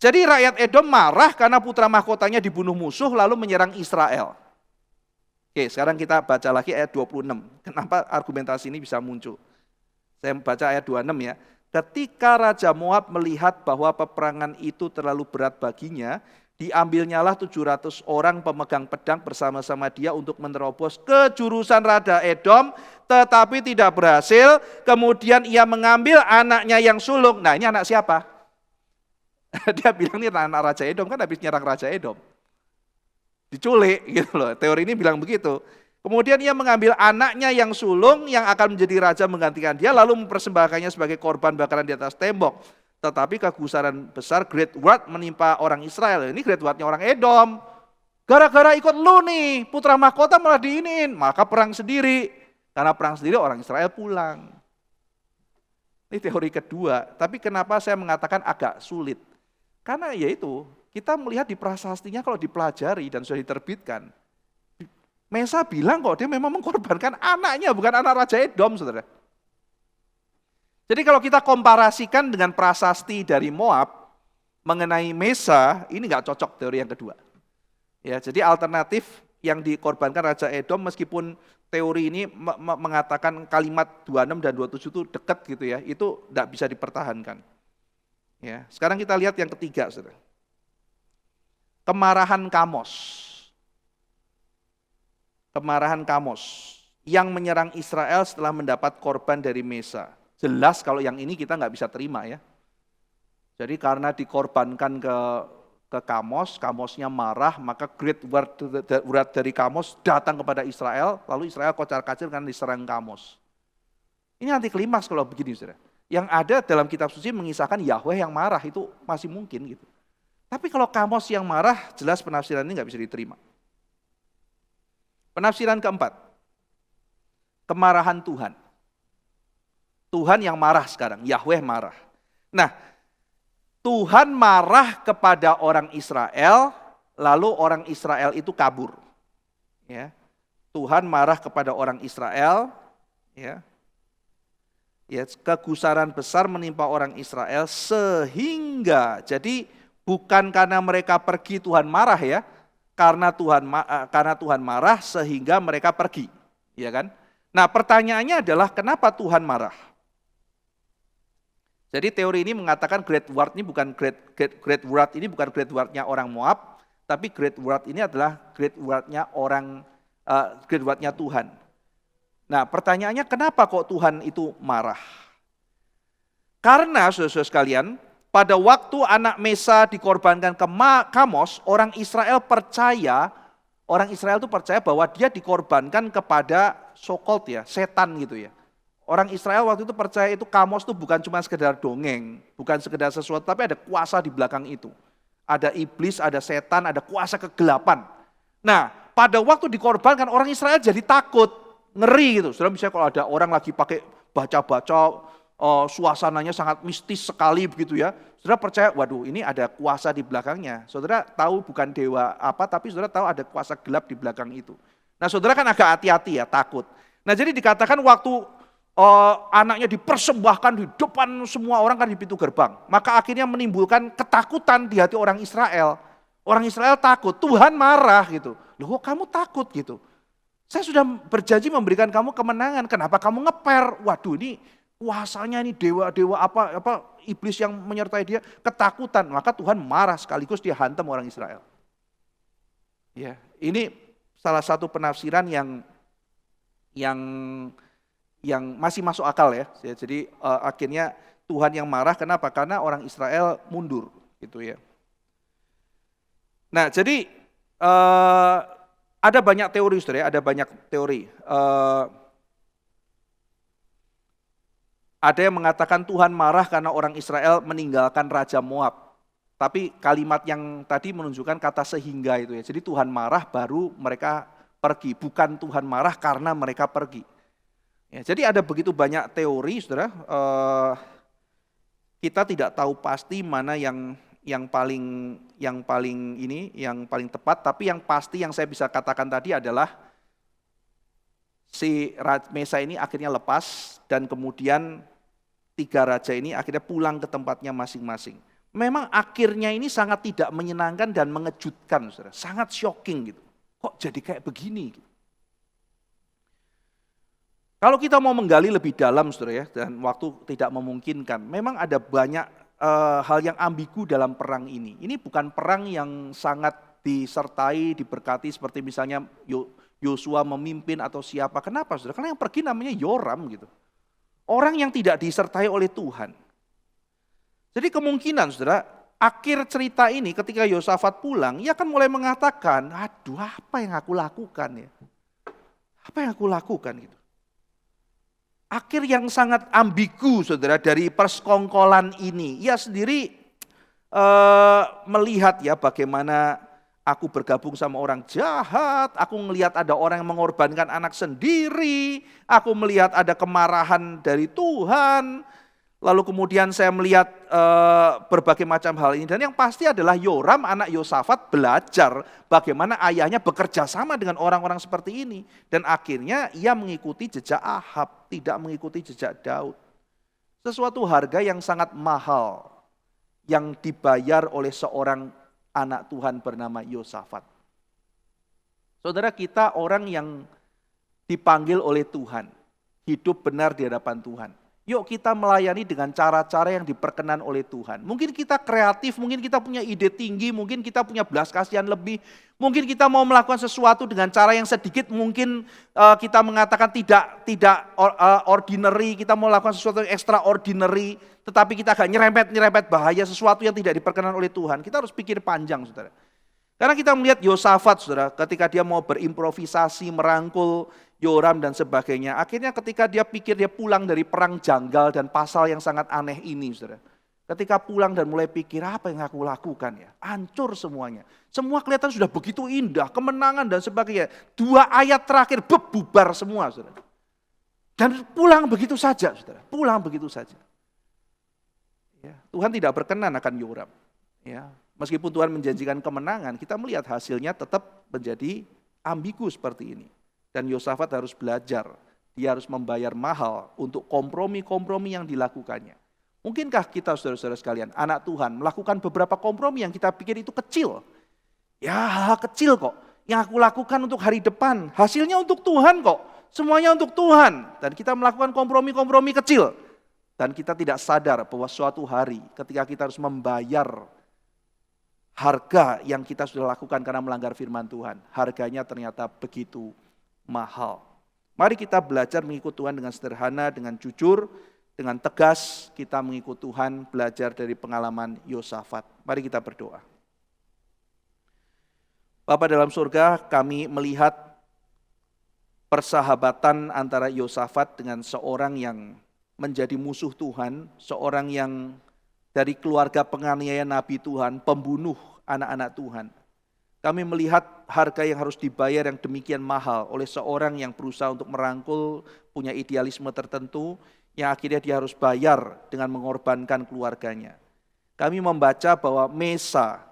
[SPEAKER 1] Jadi rakyat Edom marah karena putra mahkotanya dibunuh musuh lalu menyerang Israel. Oke, sekarang kita baca lagi ayat 26. Kenapa argumentasi ini bisa muncul? Saya baca ayat 26 ya. Ketika Raja Moab melihat bahwa peperangan itu terlalu berat baginya, diambilnyalah 700 orang pemegang pedang bersama-sama dia untuk menerobos ke jurusan Raja Edom, tetapi tidak berhasil. Kemudian ia mengambil anaknya yang sulung. Nah, ini anak siapa? Dia bilang ini anak Raja Edom, kan habis nyerang Raja Edom. Diculik gitu loh. Teori ini bilang begitu. Kemudian ia mengambil anaknya yang sulung yang akan menjadi raja menggantikan dia lalu mempersembahkannya sebagai korban bakaran di atas tembok. Tetapi kegusaran besar Great Wrath menimpa orang Israel. Ini Great Wrath-nya orang Edom. Gara-gara ikut lu nih, putra mahkota malah diinin, maka perang sendiri. Karena perang sendiri orang Israel pulang. Ini teori kedua. Tapi kenapa saya mengatakan agak sulit? Karena yaitu kita melihat di prasastinya kalau dipelajari dan sudah diterbitkan, Mesa bilang kok dia memang mengkorbankan anaknya, bukan anak Raja Edom, saudara. Jadi kalau kita komparasikan dengan prasasti dari Moab mengenai Mesa, ini nggak cocok teori yang kedua. Ya, jadi alternatif yang dikorbankan Raja Edom meskipun teori ini mengatakan kalimat 26 dan 27 itu dekat gitu ya, itu nggak bisa dipertahankan. Ya, sekarang kita lihat yang ketiga, saudara. Kemarahan Kamos. Kemarahan Kamos yang menyerang Israel setelah mendapat korban dari Mesa. Jelas kalau yang ini kita nggak bisa terima ya. Jadi karena dikorbankan ke Kamos, Kamosnya marah, maka Great Wrath dari Kamos datang kepada Israel, lalu Israel kocar-kacir karena diserang Kamos. Ini anti klimaks kalau begini, saudara. Yang ada dalam kitab suci mengisahkan Yahweh yang marah, itu masih mungkin gitu. Tapi kalau Kamos yang marah, jelas penafsiran ini nggak bisa diterima. Penafsiran keempat, kemarahan Tuhan. Tuhan yang marah sekarang, Yahweh marah. Nah, Tuhan marah kepada orang Israel, lalu orang Israel itu kabur. Ya. Tuhan marah kepada orang Israel, ya. Ya, kegusaran besar menimpa orang Israel sehingga, jadi bukan karena mereka pergi Tuhan marah ya, karena Tuhan marah sehingga mereka pergi, ya kan? Nah, pertanyaannya adalah kenapa Tuhan marah? Jadi teori ini mengatakan Great Wrath ini bukan Great Wrath ini bukan Great Wrath-nya orang Moab, tapi Great Wrath ini adalah Great Wrath-nya Great Wrath-nya Tuhan. Nah, pertanyaannya kenapa kok Tuhan itu marah? Karena saudara-saudara sekalian, pada waktu anak Mesa dikorbankan ke Kamos, orang Israel itu percaya bahwa dia dikorbankan kepada so-called ya, setan gitu ya. Orang Israel waktu itu percaya itu Kamos itu bukan cuma sekedar dongeng, bukan sekedar sesuatu, tapi ada kuasa di belakang itu. Ada iblis, ada setan, ada kuasa kegelapan. Nah, pada waktu dikorbankan orang Israel jadi takut. Ngeri gitu. Saudara misalnya kalau ada orang lagi pakai baca-baca, suasananya sangat mistis sekali begitu ya. Saudara percaya, waduh ini ada kuasa di belakangnya. Saudara tahu bukan dewa apa, tapi saudara tahu ada kuasa gelap di belakang itu. Nah saudara kan agak hati-hati ya, takut. Nah jadi dikatakan waktu anaknya dipersembahkan di depan semua orang kan di pintu gerbang. Maka akhirnya menimbulkan ketakutan di hati orang Israel. Orang Israel takut, Tuhan marah gitu. Loh kok kamu takut gitu? Saya sudah berjanji memberikan kamu kemenangan, kenapa kamu ngeper? Waduh ini kuasanya ini dewa-dewa apa iblis yang menyertai dia ketakutan. Maka Tuhan marah sekaligus dia hantam orang Israel. Ya, ini salah satu penafsiran yang masih masuk akal ya. Jadi akhirnya Tuhan yang marah. Kenapa? Karena orang Israel mundur, gitu ya. Nah, jadi ada banyak teori, saudara, ada banyak teori. Ada yang mengatakan Tuhan marah karena orang Israel meninggalkan Raja Moab. Tapi kalimat yang tadi menunjukkan kata sehingga itu ya. Jadi Tuhan marah baru mereka pergi, bukan Tuhan marah karena mereka pergi. Ya, jadi ada begitu banyak teori, saudara. Kita tidak tahu pasti mana yang paling tepat. Tapi yang pasti yang saya bisa katakan tadi adalah si Mesa ini akhirnya lepas dan kemudian 3 raja ini akhirnya pulang ke tempatnya masing-masing. Memang akhirnya ini sangat tidak menyenangkan dan mengejutkan, saudara. Sangat shocking gitu. Kok jadi kayak begini? Gitu. Kalau kita mau menggali lebih dalam, saudara ya, dan waktu tidak memungkinkan, memang ada banyak hal yang ambigu dalam perang ini. Ini bukan perang yang sangat disertai, diberkati seperti misalnya Yosua memimpin atau siapa. Kenapa, saudara? Karena yang pergi namanya Yoram gitu. Orang yang tidak disertai oleh Tuhan. Jadi kemungkinan, saudara, akhir cerita ini ketika Yosafat pulang, ia akan mulai mengatakan, aduh apa yang aku lakukan ya? Apa yang aku lakukan gitu? Akhir yang sangat ambigu, saudara, dari persekongkolan ini. Ia sendiri melihat ya bagaimana aku bergabung sama orang jahat, aku melihat ada orang yang mengorbankan anak sendiri, aku melihat ada kemarahan dari Tuhan, lalu kemudian saya melihat berbagai macam hal ini. Dan yang pasti adalah Yoram, anak Yosafat, belajar bagaimana ayahnya bekerja sama dengan orang-orang seperti ini. Dan akhirnya ia mengikuti jejak Ahab, tidak mengikuti jejak Daud. Sesuatu harga yang sangat mahal yang dibayar oleh seorang anak Tuhan bernama Yosafat. Saudara, kita orang yang dipanggil oleh Tuhan, hidup benar di hadapan Tuhan. Yuk kita melayani dengan cara-cara yang diperkenan oleh Tuhan. Mungkin kita kreatif, mungkin kita punya ide tinggi, mungkin kita punya belas kasihan lebih, mungkin kita mau melakukan sesuatu dengan cara yang sedikit, mungkin kita mengatakan tidak ordinary, kita mau melakukan sesuatu yang extraordinary, tetapi kita agak nyerempet bahaya, sesuatu yang tidak diperkenan oleh Tuhan. Kita harus pikir panjang, saudara. Karena kita melihat Yosafat, saudara, ketika dia mau berimprovisasi, merangkul Yoram dan sebagainya. Akhirnya ketika dia pikir dia pulang dari perang janggal dan pasal yang sangat aneh ini, saudara. Ketika pulang dan mulai pikir apa yang aku lakukan ya, hancur semuanya. Semua kelihatan sudah begitu indah, kemenangan dan sebagainya. 2 ayat terakhir bubar semua, saudara. Dan pulang begitu saja, saudara. Pulang begitu saja. Ya, Tuhan tidak berkenan akan Yoram. Ya, meskipun Tuhan menjanjikan kemenangan, kita melihat hasilnya tetap menjadi ambigu seperti ini. Dan Yosafat harus belajar, dia harus membayar mahal untuk kompromi-kompromi yang dilakukannya. Mungkinkah kita, saudara-saudara sekalian, anak Tuhan, melakukan beberapa kompromi yang kita pikir itu kecil? Ya, hal kecil kok. Yang aku lakukan untuk hari depan, hasilnya untuk Tuhan kok. Semuanya untuk Tuhan. Dan kita melakukan kompromi-kompromi kecil. Dan kita tidak sadar bahwa suatu hari ketika kita harus membayar harga yang kita sudah lakukan karena melanggar firman Tuhan, harganya ternyata begitu mahal. Mari kita belajar mengikut Tuhan dengan sederhana, dengan jujur, dengan tegas. Kita mengikut Tuhan, belajar dari pengalaman Yosafat. Mari kita berdoa. Bapa dalam surga, kami melihat persahabatan antara Yosafat dengan seorang yang menjadi musuh Tuhan, seorang yang dari keluarga penganiaya Nabi Tuhan, pembunuh anak-anak Tuhan. Kami melihat harga yang harus dibayar yang demikian mahal oleh seorang yang berusaha untuk merangkul, punya idealisme tertentu, yang akhirnya dia harus bayar dengan mengorbankan keluarganya. Kami membaca bahwa Mesa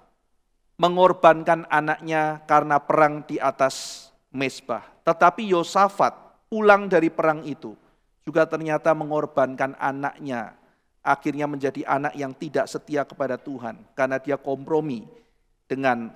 [SPEAKER 1] mengorbankan anaknya karena perang di atas mezbah. Tetapi Yosafat pulang dari perang itu, juga ternyata mengorbankan anaknya, akhirnya menjadi anak yang tidak setia kepada Tuhan, karena dia kompromi dengan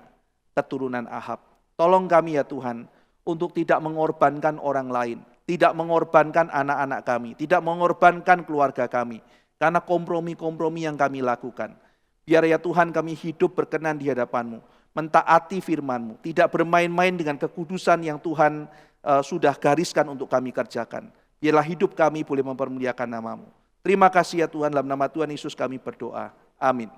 [SPEAKER 1] keturunan Ahab. Tolong kami ya Tuhan, untuk tidak mengorbankan orang lain, tidak mengorbankan anak-anak kami, tidak mengorbankan keluarga kami, karena kompromi-kompromi yang kami lakukan. Biar ya Tuhan kami hidup berkenan di hadapan-Mu, mentaati firman-Mu, tidak bermain-main dengan kekudusan yang Tuhan sudah gariskan untuk kami kerjakan. Biarlah hidup kami boleh mempermuliakan nama-Mu. Terima kasih ya Tuhan, dalam nama Tuhan Yesus kami berdoa. Amin.